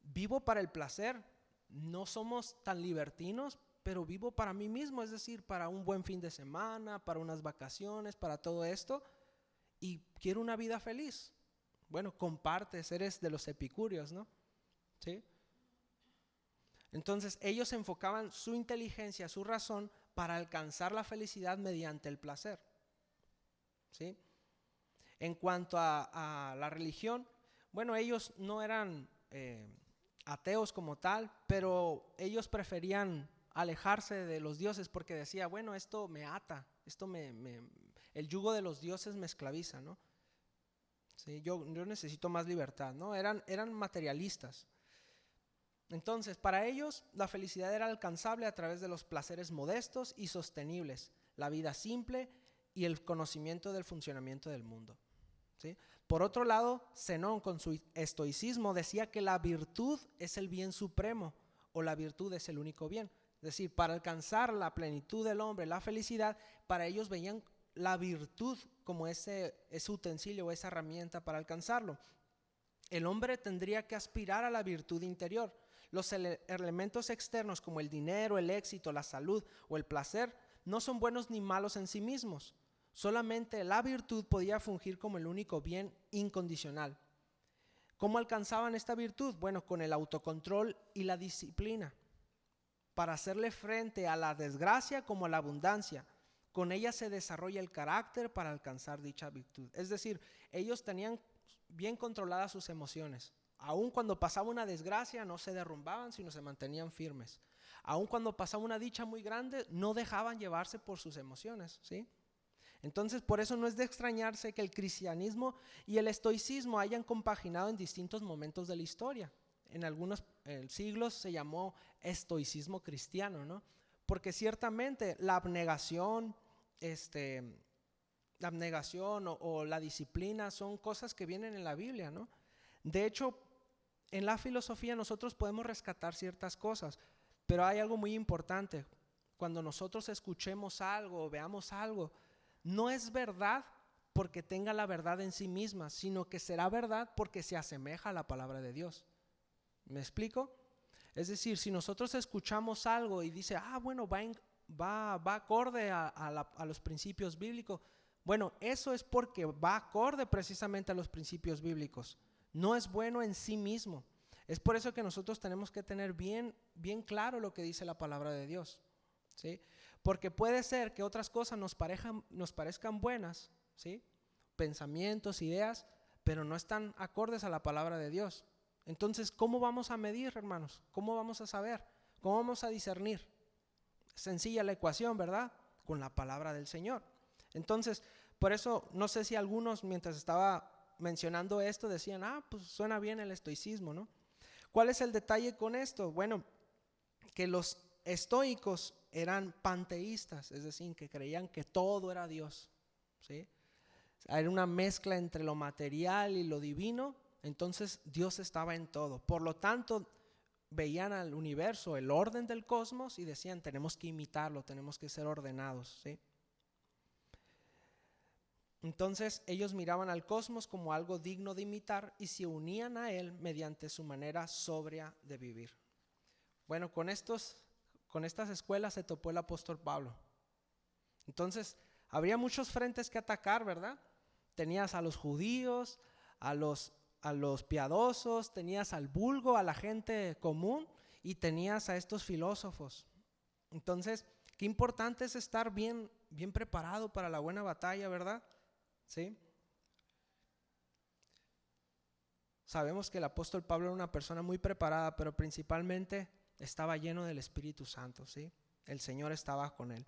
vivo para el placer, no somos tan libertinos, pero vivo para mí mismo, es decir, para un buen fin de semana, para unas vacaciones, para todo esto, y quiero una vida feliz. Bueno, compartes, eres de los epicúreos, ¿no? ¿Sí? Entonces ellos enfocaban su inteligencia, su razón para alcanzar la felicidad mediante el placer. ¿Sí? En cuanto a la religión, bueno, ellos no eran ateos como tal, pero ellos preferían alejarse de los dioses porque decía, bueno, esto me ata, el yugo de los dioses me esclaviza, ¿no? Sí, yo necesito más libertad, ¿no? Eran materialistas. Entonces, para ellos, la felicidad era alcanzable a través de los placeres modestos y sostenibles, la vida simple y el conocimiento del funcionamiento del mundo. ¿Sí? Por otro lado, Zenón, con su estoicismo, decía que la virtud es el bien supremo o la virtud es el único bien. Es decir, para alcanzar la plenitud del hombre, la felicidad, para ellos veían la virtud como ese utensilio o esa herramienta para alcanzarlo. El hombre tendría que aspirar a la virtud interior. Los elementos externos como el dinero, el éxito, la salud o el placer no son buenos ni malos en sí mismos. Solamente la virtud podía fungir como el único bien incondicional. ¿Cómo alcanzaban esta virtud? Bueno, con el autocontrol y la disciplina, para hacerle frente a la desgracia como a la abundancia. Con ella se desarrolla el carácter para alcanzar dicha virtud. Es decir, ellos tenían bien controladas sus emociones. Aun cuando pasaba una desgracia no se derrumbaban, sino se mantenían firmes. Aun cuando pasaba una dicha muy grande no dejaban llevarse por sus emociones, ¿sí? Entonces, por eso no es de extrañarse que el cristianismo y el estoicismo hayan compaginado en distintos momentos de la historia. En algunos siglos se llamó estoicismo cristiano, ¿no? Porque ciertamente la abnegación o la disciplina son cosas que vienen en la Biblia, ¿no? De hecho, en la filosofía nosotros podemos rescatar ciertas cosas, pero hay algo muy importante. Cuando nosotros escuchemos algo o veamos algo, no es verdad porque tenga la verdad en sí misma, sino que será verdad porque se asemeja a la palabra de Dios. ¿Me explico? Es decir, si nosotros escuchamos algo y dice, bueno, va acorde a los principios bíblicos, bueno, eso es porque va acorde precisamente a los principios bíblicos. No es bueno en sí mismo. Es por eso que nosotros tenemos que tener bien claro lo que dice la palabra de Dios, ¿sí? Porque puede ser que otras cosas nos parezcan buenas, ¿sí? Pensamientos, ideas, pero no están acordes a la palabra de Dios. Entonces, ¿cómo vamos a medir, hermanos? ¿Cómo vamos a saber? ¿Cómo vamos a discernir? Sencilla la ecuación, ¿verdad? Con la palabra del Señor. Entonces, por eso, no sé si algunos, mientras estaba mencionando esto, decían, pues suena bien el estoicismo, ¿no? ¿Cuál es el detalle con esto? Bueno, que los estoicos eran panteístas, es decir, que creían que todo era Dios, ¿sí? Era una mezcla entre lo material y lo divino, entonces Dios estaba en todo. Por lo tanto, veían al universo, el orden del cosmos y decían, tenemos que imitarlo, tenemos que ser ordenados, ¿sí? Entonces ellos miraban al cosmos como algo digno de imitar y se unían a él mediante su manera sobria de vivir. Bueno, con estas escuelas se topó el apóstol Pablo. Entonces, habría muchos frentes que atacar, ¿verdad? Tenías a los judíos, a los piadosos, tenías al vulgo, a la gente común y tenías a estos filósofos. Entonces, qué importante es estar bien preparado para la buena batalla, ¿verdad? ¿Sí? Sabemos que el apóstol Pablo era una persona muy preparada, pero principalmente estaba lleno del Espíritu Santo, ¿sí? El Señor estaba con él.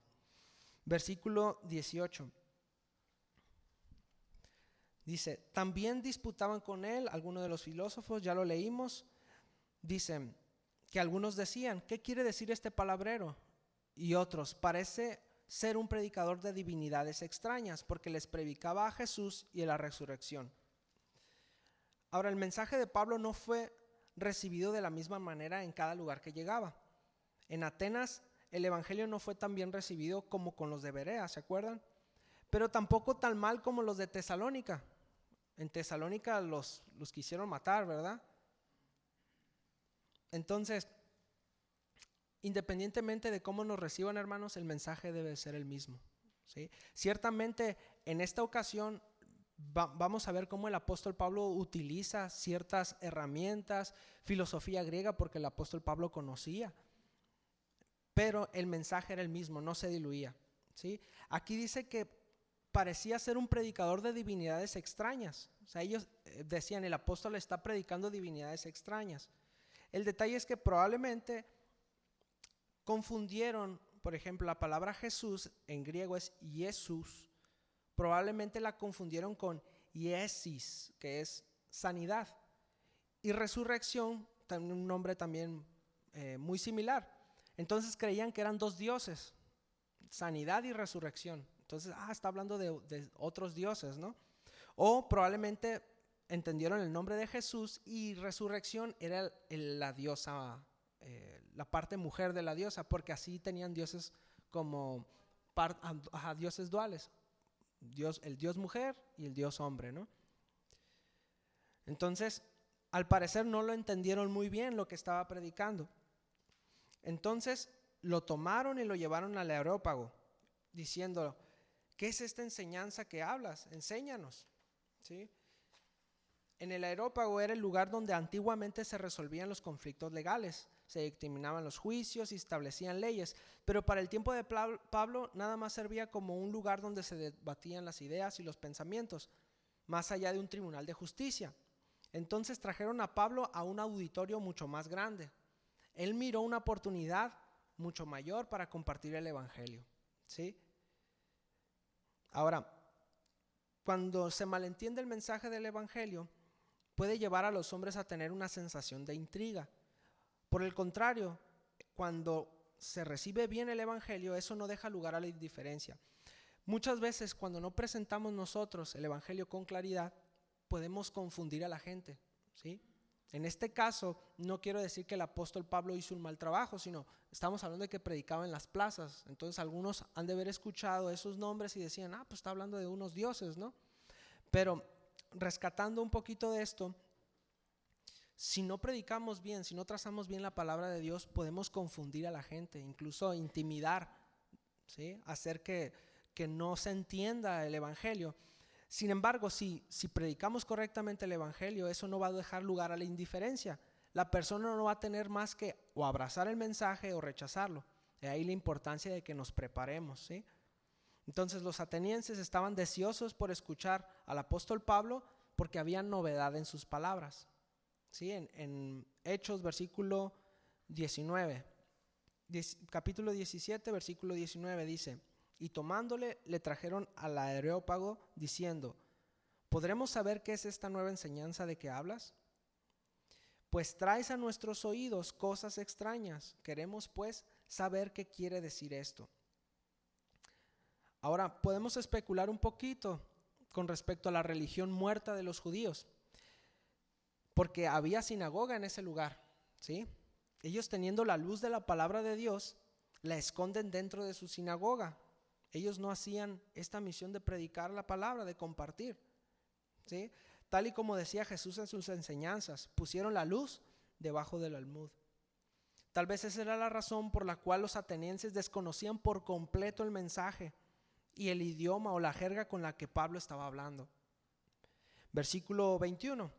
Versículo 18. Dice, también disputaban con él algunos de los filósofos, ya lo leímos. Dicen que algunos decían, ¿qué quiere decir este palabrero? Y otros, parece ser un predicador de divinidades extrañas, porque les predicaba a Jesús y a la resurrección. Ahora, el mensaje de Pablo no fue recibido de la misma manera en cada lugar que llegaba. En Atenas el evangelio no fue tan bien recibido como con los de Berea, ¿se acuerdan? Pero tampoco tan mal como los de Tesalónica. En Tesalónica los quisieron matar, ¿verdad? Entonces, independientemente de cómo nos reciban, hermanos, el mensaje debe ser el mismo, ¿sí? Ciertamente, en esta ocasión vamos a ver cómo el apóstol Pablo utiliza ciertas herramientas, filosofía griega, porque el apóstol Pablo conocía, pero el mensaje era el mismo, no se diluía, ¿sí? Aquí dice que parecía ser un predicador de divinidades extrañas. O sea, ellos decían, el apóstol está predicando divinidades extrañas. El detalle es que probablemente confundieron, por ejemplo, la palabra Jesús en griego es Jesús, probablemente la confundieron con Iesis, que es sanidad, y resurrección, un nombre también muy similar. Entonces creían que eran dos dioses, sanidad y resurrección. Entonces, está hablando de otros dioses, ¿no? O probablemente entendieron el nombre de Jesús y resurrección era la diosa, la parte mujer de la diosa, porque así tenían dioses como dioses duales, el dios mujer y el dios hombre, ¿no? Entonces, al parecer no lo entendieron muy bien lo que estaba predicando. Entonces lo tomaron y lo llevaron al Areópago, diciendo: ¿qué es esta enseñanza que hablas? Enséñanos, ¿sí? En el Areópago era el lugar donde antiguamente se resolvían los conflictos legales, se dictaminaban los juicios y establecían leyes, pero para el tiempo de Pablo nada más servía como un lugar donde se debatían las ideas y los pensamientos, más allá de un tribunal de justicia. Entonces trajeron a Pablo a un auditorio mucho más grande. Él miró una oportunidad mucho mayor para compartir el evangelio, ¿sí? Ahora, cuando se malentiende el mensaje del evangelio, puede llevar a los hombres a tener una sensación de intriga. Por el contrario, cuando se recibe bien el evangelio, eso no deja lugar a la indiferencia. Muchas veces, cuando no presentamos nosotros el evangelio con claridad, podemos confundir a la gente, ¿sí? En este caso, no quiero decir que el apóstol Pablo hizo un mal trabajo, sino estamos hablando de que predicaba en las plazas. Entonces algunos han de haber escuchado esos nombres y decían, pues está hablando de unos dioses, ¿no? Pero rescatando un poquito de esto, si no predicamos bien, si no trazamos bien la palabra de Dios, podemos confundir a la gente, incluso intimidar, ¿sí? Hacer que no se entienda el evangelio. Sin embargo, si predicamos correctamente el evangelio, eso no va a dejar lugar a la indiferencia. La persona no va a tener más que o abrazar el mensaje o rechazarlo. De ahí la importancia de que nos preparemos, ¿sí? Entonces los atenienses estaban deseosos por escuchar al apóstol Pablo porque había novedad en sus palabras, ¿sí? En Hechos, versículo 19, capítulo 17, versículo 19 dice: y tomándole, le trajeron al Areópago, diciendo: ¿podremos saber qué es esta nueva enseñanza de que hablas? Pues traes a nuestros oídos cosas extrañas. Queremos pues saber qué quiere decir esto. Ahora, podemos especular un poquito con respecto a la religión muerta de los judíos, porque había sinagoga en ese lugar, ¿sí? Ellos, teniendo la luz de la palabra de Dios, la esconden dentro de su sinagoga. Ellos no hacían esta misión de predicar la palabra, de compartir, ¿sí? Tal y como decía Jesús en sus enseñanzas, pusieron la luz debajo del almud. Tal vez esa era la razón por la cual los atenienses desconocían por completo el mensaje y el idioma o la jerga con la que Pablo estaba hablando. Versículo 21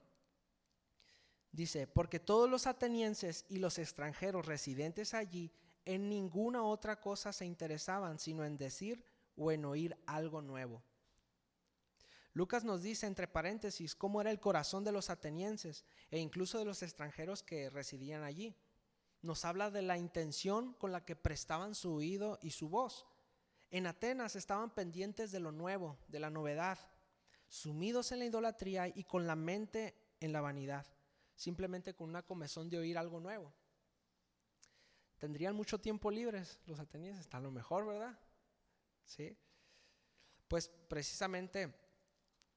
dice: porque todos los atenienses y los extranjeros residentes allí en ninguna otra cosa se interesaban, sino en decir o en oír algo nuevo. Lucas nos dice entre paréntesis cómo era el corazón de los atenienses e incluso de los extranjeros que residían allí. Nos habla de la intención con la que prestaban su oído y su voz. En Atenas estaban pendientes de lo nuevo, de la novedad, sumidos en la idolatría y con la mente en la vanidad, simplemente con una comezón de oír algo nuevo. ¿Tendrían mucho tiempo libres los atenienses? A lo mejor, ¿verdad? ¿sí? Pues precisamente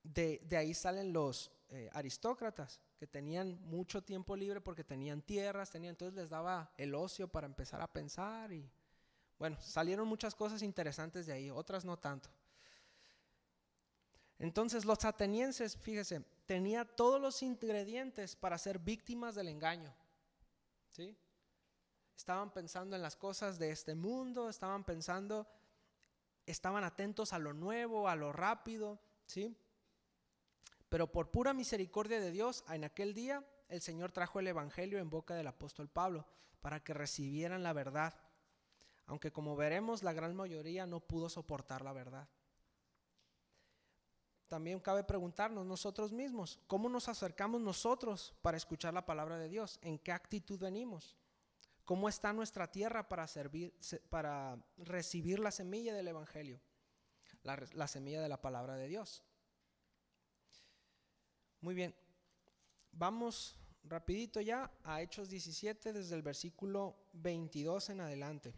de ahí salen los aristócratas, que tenían mucho tiempo libre porque tenían tierras, entonces les daba el ocio para empezar a pensar y bueno, salieron muchas cosas interesantes de ahí, otras no tanto. Entonces los atenienses, fíjese, tenía todos los ingredientes para ser víctimas del engaño, ¿sí? Estaban pensando en las cosas de este mundo, estaban atentos a lo nuevo, a lo rápido, ¿sí? Pero por pura misericordia de Dios, en aquel día el Señor trajo el evangelio en boca del apóstol Pablo para que recibieran la verdad, aunque como veremos la gran mayoría no pudo soportar la verdad. También cabe preguntarnos nosotros mismos, ¿cómo nos acercamos nosotros para escuchar la palabra de Dios? ¿En qué actitud venimos? ¿Cómo está nuestra tierra para recibir la semilla del evangelio? La semilla de la palabra de Dios. Muy bien, vamos rapidito ya a Hechos 17 desde el versículo 22 en adelante.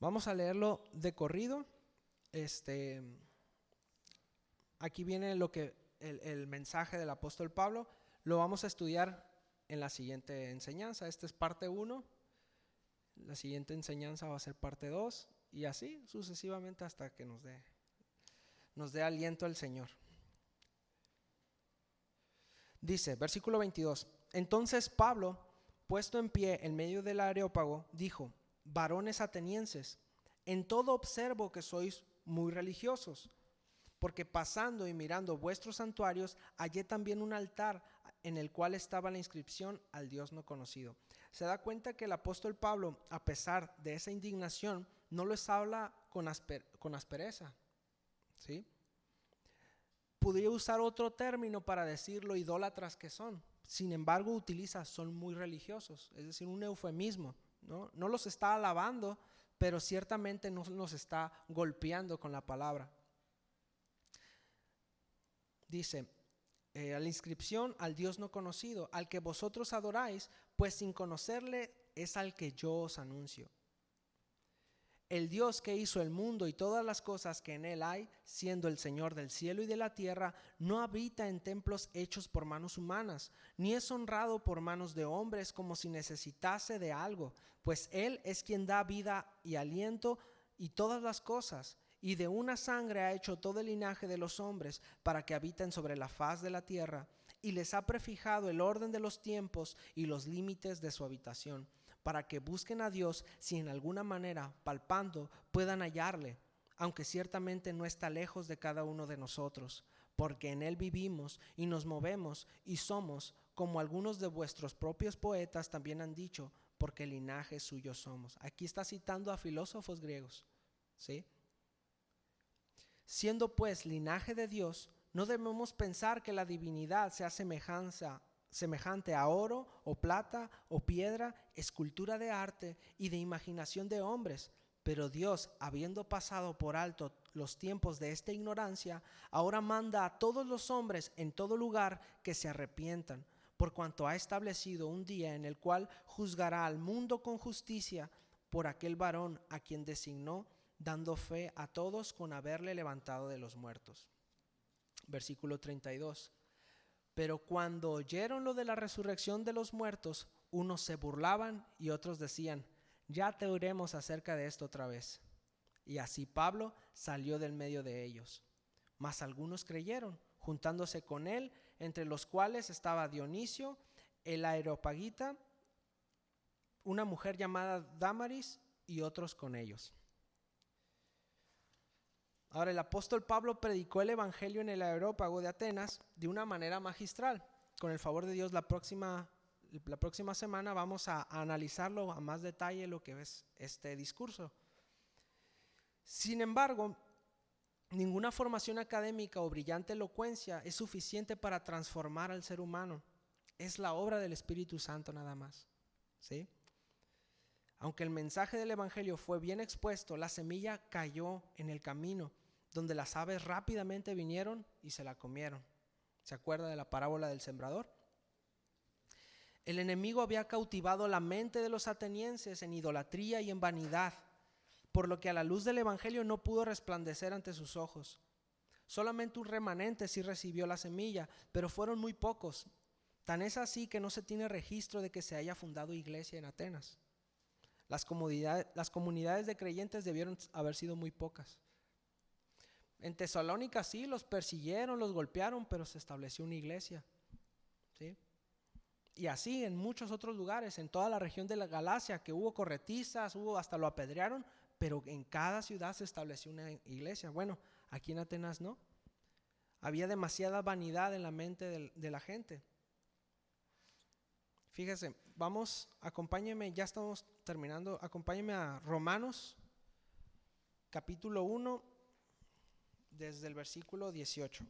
Vamos a leerlo de corrido. Aquí viene el mensaje del apóstol Pablo. Lo vamos a estudiar en la siguiente enseñanza. Esta es parte 1. La siguiente enseñanza va a ser parte 2 y así sucesivamente hasta que nos dé aliento el Señor. Dice, versículo 22. Entonces Pablo, puesto en pie en medio del Areópago, dijo: varones atenienses, en todo observo que sois muy religiosos, porque pasando y mirando vuestros santuarios, hallé también un altar en el cual estaba la inscripción al Dios no conocido. Se da cuenta que el apóstol Pablo, a pesar de esa indignación, no les habla con aspereza, ¿sí? Podría usar otro término para decir lo idólatras que son. Sin embargo, utiliza son muy religiosos, es decir, un eufemismo, ¿no? No los está alabando, pero ciertamente no los está golpeando con la palabra. Dice, a la inscripción al Dios no conocido, al que vosotros adoráis, pues sin conocerle es al que yo os anuncio. El Dios que hizo el mundo y todas las cosas que en él hay, siendo el Señor del cielo y de la tierra, no habita en templos hechos por manos humanas, ni es honrado por manos de hombres como si necesitase de algo, pues él es quien da vida y aliento y todas las cosas, y de una sangre ha hecho todo el linaje de los hombres para que habiten sobre la faz de la tierra, y les ha prefijado el orden de los tiempos y los límites de su habitación, para que busquen a Dios si en alguna manera, palpando, puedan hallarle, aunque ciertamente no está lejos de cada uno de nosotros, porque en él vivimos y nos movemos y somos, como algunos de vuestros propios poetas también han dicho, porque linaje suyo somos. Aquí está citando a filósofos griegos, ¿sí? Siendo pues linaje de Dios, no debemos pensar que la divinidad sea semejante a oro o plata o piedra, escultura de arte y de imaginación de hombres. Pero Dios, habiendo pasado por alto los tiempos de esta ignorancia, ahora manda a todos los hombres en todo lugar que se arrepientan, por cuanto ha establecido un día en el cual juzgará al mundo con justicia por aquel varón a quien designó, dando fe a todos con haberle levantado de los muertos. Versículo 32. Pero cuando oyeron lo de la resurrección de los muertos, unos se burlaban y otros decían: ya te oiremos acerca de esto otra vez. Y así Pablo salió del medio de ellos. Mas algunos creyeron, juntándose con él, entre los cuales estaba Dionisio, el Areopagita, una mujer llamada Dámaris y otros con ellos. Ahora, el apóstol Pablo predicó el evangelio en el Areópago de Atenas de una manera magistral. Con el favor de Dios, la próxima semana vamos a analizarlo a más detalle lo que es este discurso. Sin embargo, ninguna formación académica o brillante elocuencia es suficiente para transformar al ser humano. Es la obra del Espíritu Santo nada más, ¿sí? Aunque el mensaje del evangelio fue bien expuesto, la semilla cayó en el camino, donde las aves rápidamente vinieron y se la comieron. ¿Se acuerda de la parábola del sembrador? El enemigo había cautivado la mente de los atenienses en idolatría y en vanidad, por lo que a la luz del evangelio no pudo resplandecer ante sus ojos. Solamente un remanente sí recibió la semilla, pero fueron muy pocos. Tan es así que no se tiene registro de que se haya fundado iglesia en Atenas. Las comunidades de creyentes debieron haber sido muy pocas. En Tesalónica sí, los persiguieron, los golpearon, pero se estableció una iglesia, ¿sí? Y así en muchos otros lugares, en toda la región de la Galacia, que hubo corretistas, hasta lo apedrearon, pero en cada ciudad se estableció una iglesia. Bueno, aquí en Atenas no. Había demasiada vanidad en la mente de la gente. Fíjese, acompáñeme, ya estamos terminando, acompáñeme a Romanos, capítulo 1, desde el versículo 18.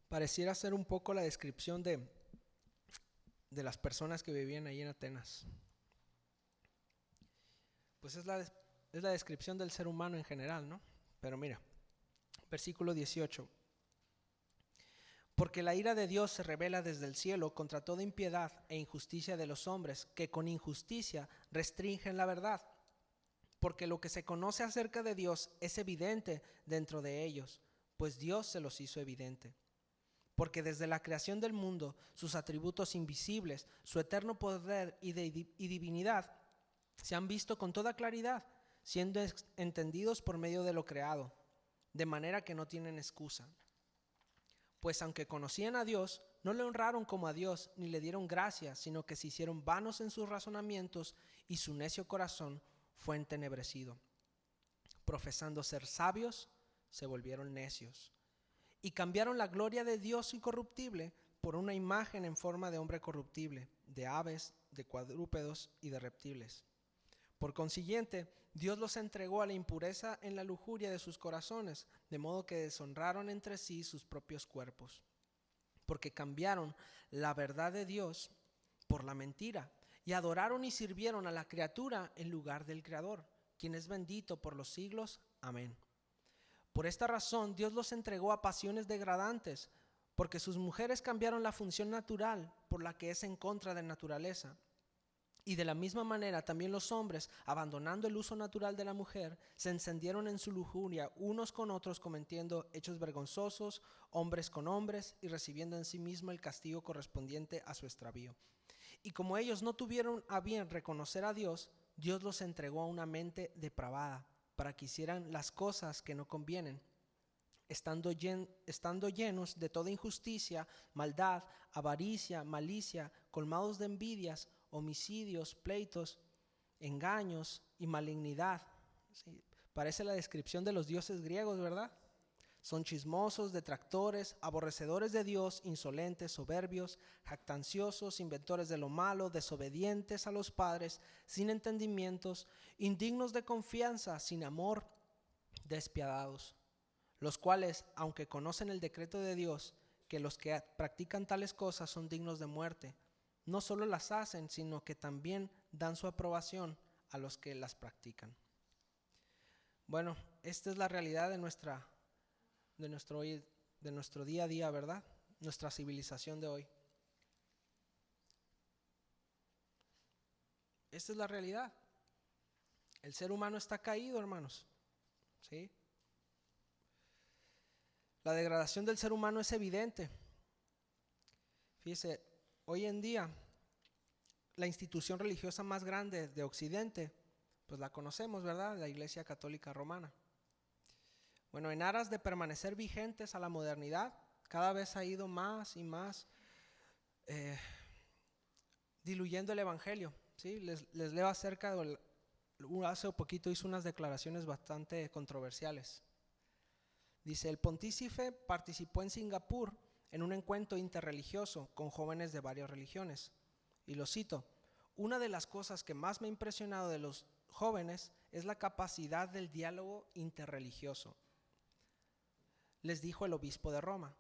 Pareciera ser un poco la descripción de las personas que vivían ahí en Atenas. Pues es la descripción del ser humano en general, ¿no? Pero mira, versículo 18. Porque la ira de Dios se revela desde el cielo contra toda impiedad e injusticia de los hombres, que con injusticia restringen la verdad. Porque lo que se conoce acerca de Dios es evidente dentro de ellos, pues Dios se los hizo evidente. Porque desde la creación del mundo, sus atributos invisibles, su eterno poder y divinidad, se han visto con toda claridad, siendo entendidos por medio de lo creado, de manera que no tienen excusa. Pues aunque conocían a Dios, no le honraron como a Dios, ni le dieron gracias, sino que se hicieron vanos en sus razonamientos, y su necio corazón fue entenebrecido. Profesando ser sabios, se volvieron necios, y cambiaron la gloria de Dios incorruptible por una imagen en forma de hombre corruptible, de aves, de cuadrúpedos y de reptiles. Por consiguiente, Dios los entregó a la impureza en la lujuria de sus corazones, de modo que deshonraron entre sí sus propios cuerpos, porque cambiaron la verdad de Dios por la mentira, y adoraron y sirvieron a la criatura en lugar del Creador, quien es bendito por los siglos. Amén. Por esta razón Dios los entregó a pasiones degradantes, porque sus mujeres cambiaron la función natural por la que es en contra de naturaleza. Y de la misma manera también los hombres, abandonando el uso natural de la mujer, se encendieron en su lujuria unos con otros, cometiendo hechos vergonzosos, hombres con hombres, y recibiendo en sí mismo el castigo correspondiente a su extravío. Y como ellos no tuvieron a bien reconocer a Dios, Dios los entregó a una mente depravada, para que hicieran las cosas que no convienen, estando llenos de toda injusticia, maldad, avaricia, malicia, colmados de envidias, homicidios, pleitos, engaños y malignidad. Sí, parece la descripción de los dioses griegos, ¿verdad? Son chismosos, detractores, aborrecedores de Dios, insolentes, soberbios, jactanciosos, inventores de lo malo, desobedientes a los padres, sin entendimientos, indignos de confianza, sin amor, despiadados, los cuales, aunque conocen el decreto de Dios, que los que practican tales cosas son dignos de muerte, no solo las hacen, sino que también dan su aprobación a los que las practican. Bueno, esta es la realidad de nuestro día a día, ¿verdad? Nuestra civilización de hoy. Esta es la realidad. El ser humano está caído, hermanos. ¿Sí? La degradación del ser humano es evidente. Fíjese, hoy en día la institución religiosa más grande de Occidente, pues la conocemos, ¿verdad? La Iglesia Católica Romana. Bueno, en aras de permanecer vigentes a la modernidad, cada vez ha ido más y más diluyendo el evangelio. ¿Sí? Les leo acerca de, hace poquito hizo unas declaraciones bastante controversiales. Dice: el pontífice participó en Singapur en un encuentro interreligioso con jóvenes de varias religiones. Y lo cito: una de las cosas que más me ha impresionado de los jóvenes es la capacidad del diálogo interreligioso, les dijo el obispo de Roma.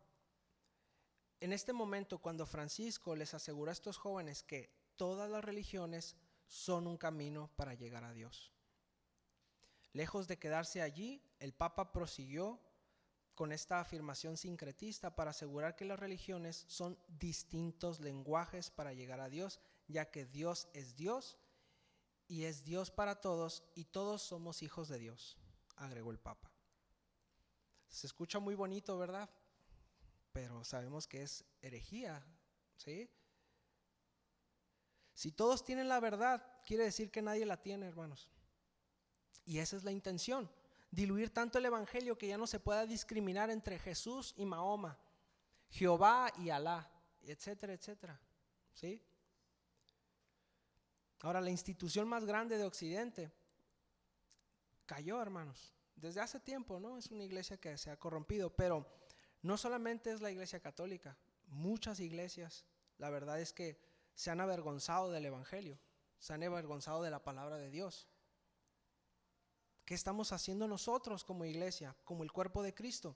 En este momento, cuando Francisco les aseguró a estos jóvenes que todas las religiones son un camino para llegar a Dios. Lejos de quedarse allí, el Papa prosiguió con esta afirmación sincretista para asegurar que las religiones son distintos lenguajes para llegar a Dios, ya que Dios y es Dios para todos y todos somos hijos de Dios, agregó el Papa. Se escucha muy bonito, ¿verdad? Pero sabemos que es herejía, ¿sí? Si todos tienen la verdad, quiere decir que nadie la tiene, hermanos. Y esa es la intención, diluir tanto el evangelio que ya no se pueda discriminar entre Jesús y Mahoma, Jehová y Alá, etcétera, etcétera, ¿sí? Ahora, la institución más grande de Occidente cayó, hermanos, desde hace tiempo, ¿no? Es una iglesia que se ha corrompido, pero no solamente es la iglesia católica, muchas iglesias, la verdad es que se han avergonzado del evangelio, se han avergonzado de la palabra de Dios. ¿Qué estamos haciendo nosotros como iglesia, como el cuerpo de Cristo?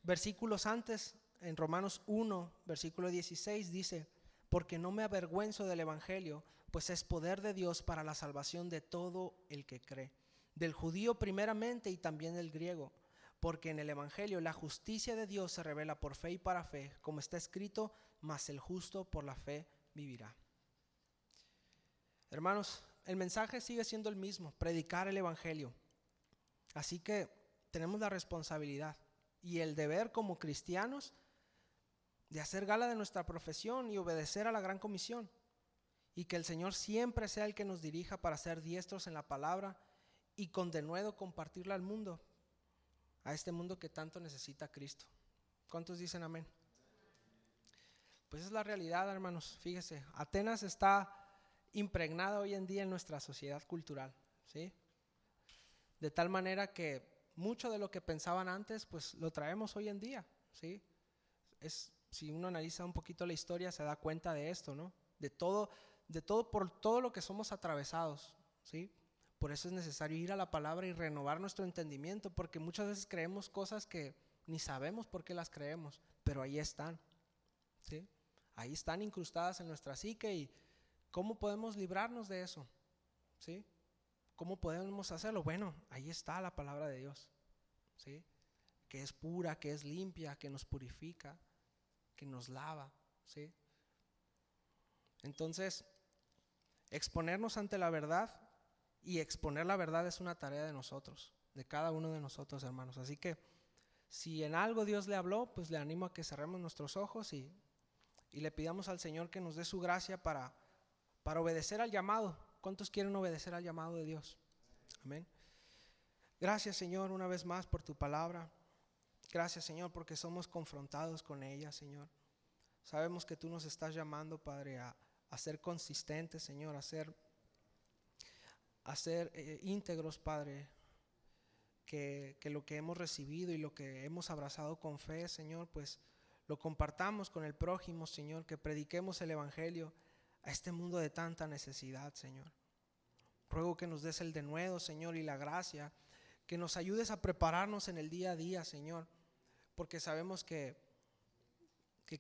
Versículos antes, en Romanos 1, versículo 16, dice: porque no me avergüenzo del evangelio, pues es poder de Dios para la salvación de todo el que cree, del judío primeramente y también del griego, porque en el evangelio la justicia de Dios se revela por fe y para fe, como está escrito: mas el justo por la fe vivirá. Hermanos, el mensaje sigue siendo el mismo, predicar el evangelio. Así que tenemos la responsabilidad y el deber como cristianos de hacer gala de nuestra profesión y obedecer a la gran comisión, y que el Señor siempre sea el que nos dirija para ser diestros en la palabra y con denuedo compartirla al mundo, a este mundo que tanto necesita a Cristo. ¿Cuántos dicen amén? Pues es la realidad, hermanos. Fíjese, Atenas está impregnada hoy en día en nuestra sociedad cultural, ¿sí? De tal manera que mucho de lo que pensaban antes, pues lo traemos hoy en día, ¿sí? Si uno analiza un poquito la historia, se da cuenta de esto, ¿no? De todo, por todo lo que somos atravesados, ¿sí? Por eso es necesario ir a la palabra y renovar nuestro entendimiento, porque muchas veces creemos cosas que ni sabemos por qué las creemos, pero ahí están, ¿sí? Ahí están incrustadas en nuestra psique. ¿Y cómo podemos librarnos de eso? ¿Sí? ¿Cómo podemos hacerlo? Bueno, ahí está la palabra de Dios, ¿sí? Que es pura, que es limpia, que nos purifica, que nos lava, ¿sí? Entonces, exponernos ante la verdad y exponer la verdad es una tarea de nosotros, de cada uno de nosotros, hermanos. Así que si en algo Dios le habló, pues le animo a que cerremos nuestros ojos y le pidamos al Señor que nos dé su gracia para obedecer al llamado. ¿Cuántos quieren obedecer al llamado de Dios? Amén. Gracias, Señor, una vez más por tu palabra. Gracias, Señor, porque somos confrontados con ella, Señor. Sabemos que tú nos estás llamando, Padre, a ser consistentes, Señor, a ser íntegros, Padre, que lo que hemos recibido y lo que hemos abrazado con fe, Señor, pues lo compartamos con el prójimo, Señor, que prediquemos el evangelio a este mundo de tanta necesidad, Señor. Ruego que nos des el denuedo, Señor, y la gracia, que nos ayudes a prepararnos en el día a día, Señor, porque sabemos que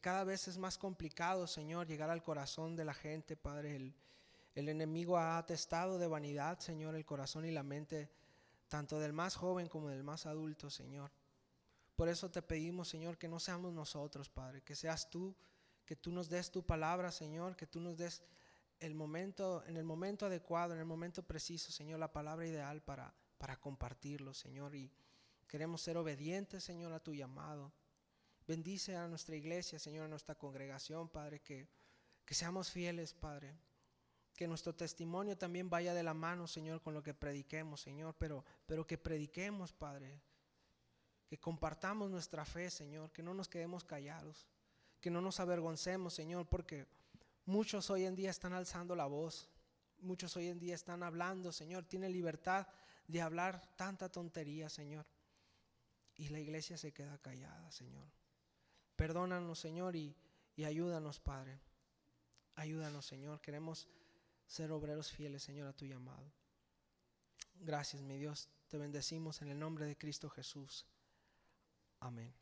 cada vez es más complicado, Señor, llegar al corazón de la gente, Padre. El enemigo ha atestado de vanidad, Señor, el corazón y la mente, tanto del más joven como del más adulto, Señor. Por eso te pedimos, Señor, que no seamos nosotros, Padre, que seas tú, que tú nos des tu palabra, Señor, que tú nos des en el momento adecuado, en el momento preciso, Señor, la palabra ideal para compartirlo, Señor. Y queremos ser obedientes, Señor, a tu llamado. Bendice a nuestra iglesia, Señor, a nuestra congregación, Padre, que seamos fieles, Padre. Que nuestro testimonio también vaya de la mano, Señor, con lo que prediquemos, Señor, pero que prediquemos, Padre. Que compartamos nuestra fe, Señor, que no nos quedemos callados, que no nos avergoncemos, Señor, porque muchos hoy en día están alzando la voz, muchos hoy en día están hablando, Señor, tienen libertad de hablar tanta tontería, Señor, y la iglesia se queda callada, Señor. Perdónanos, Señor, y ayúdanos, Padre. Ayúdanos, Señor, queremos ser obreros fieles, Señor, a tu llamado. Gracias, mi Dios, te bendecimos en el nombre de Cristo Jesús. Amén.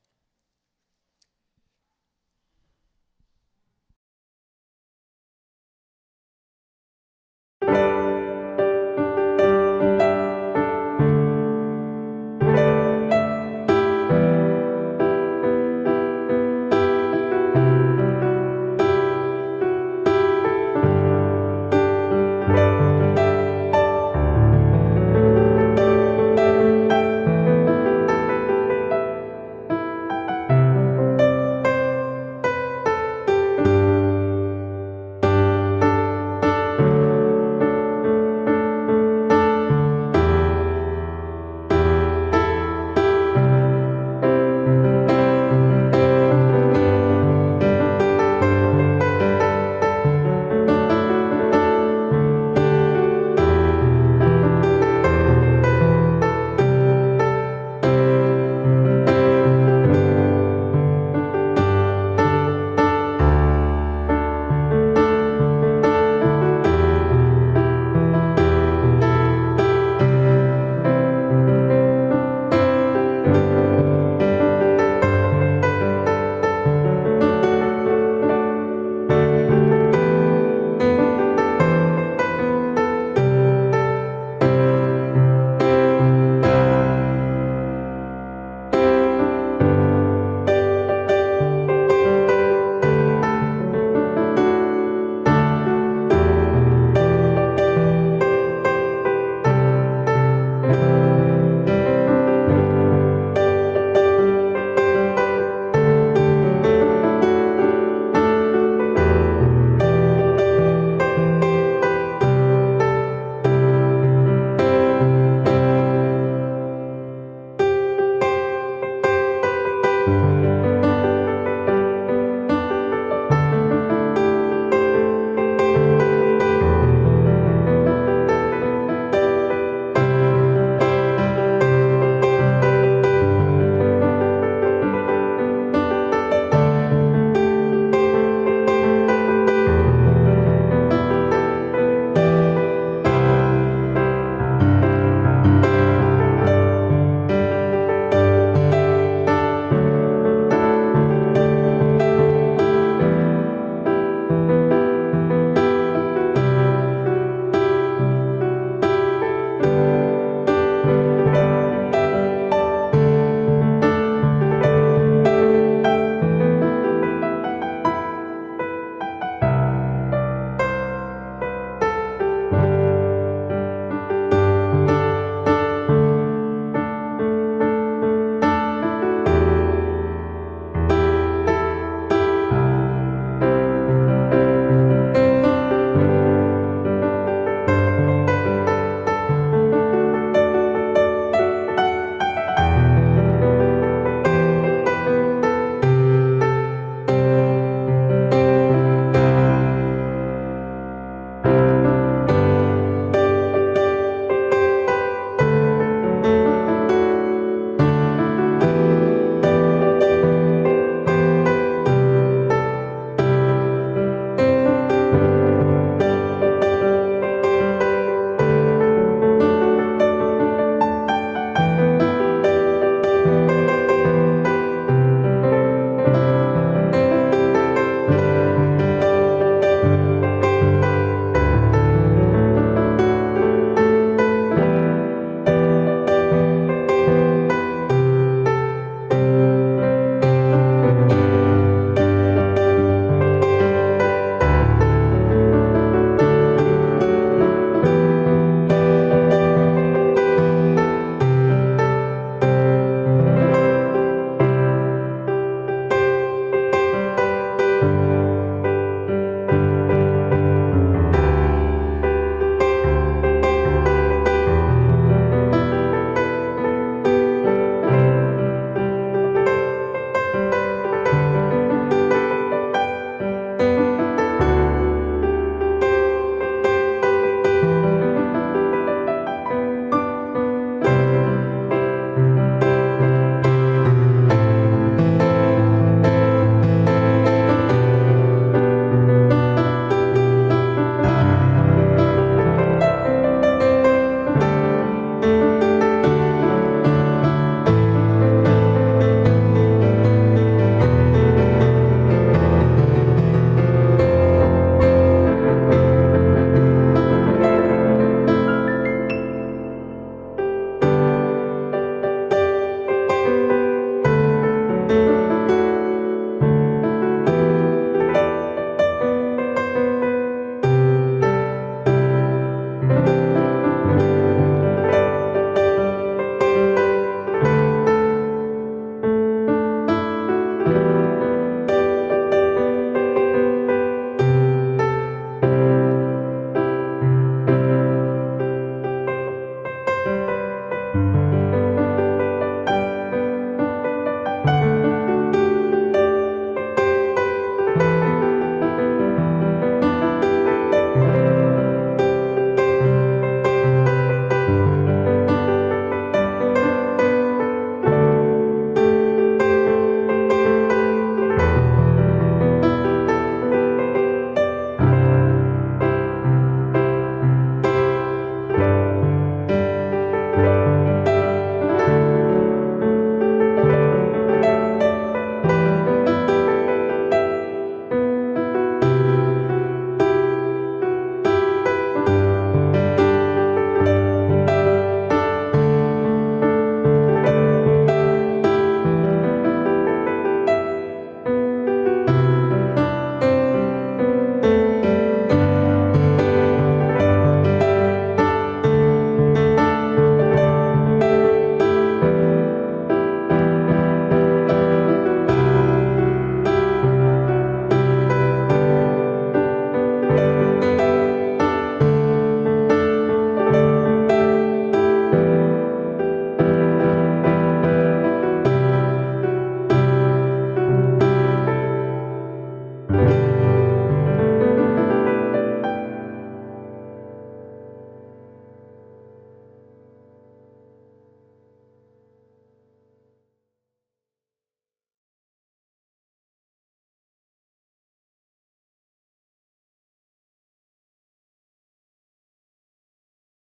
Amén.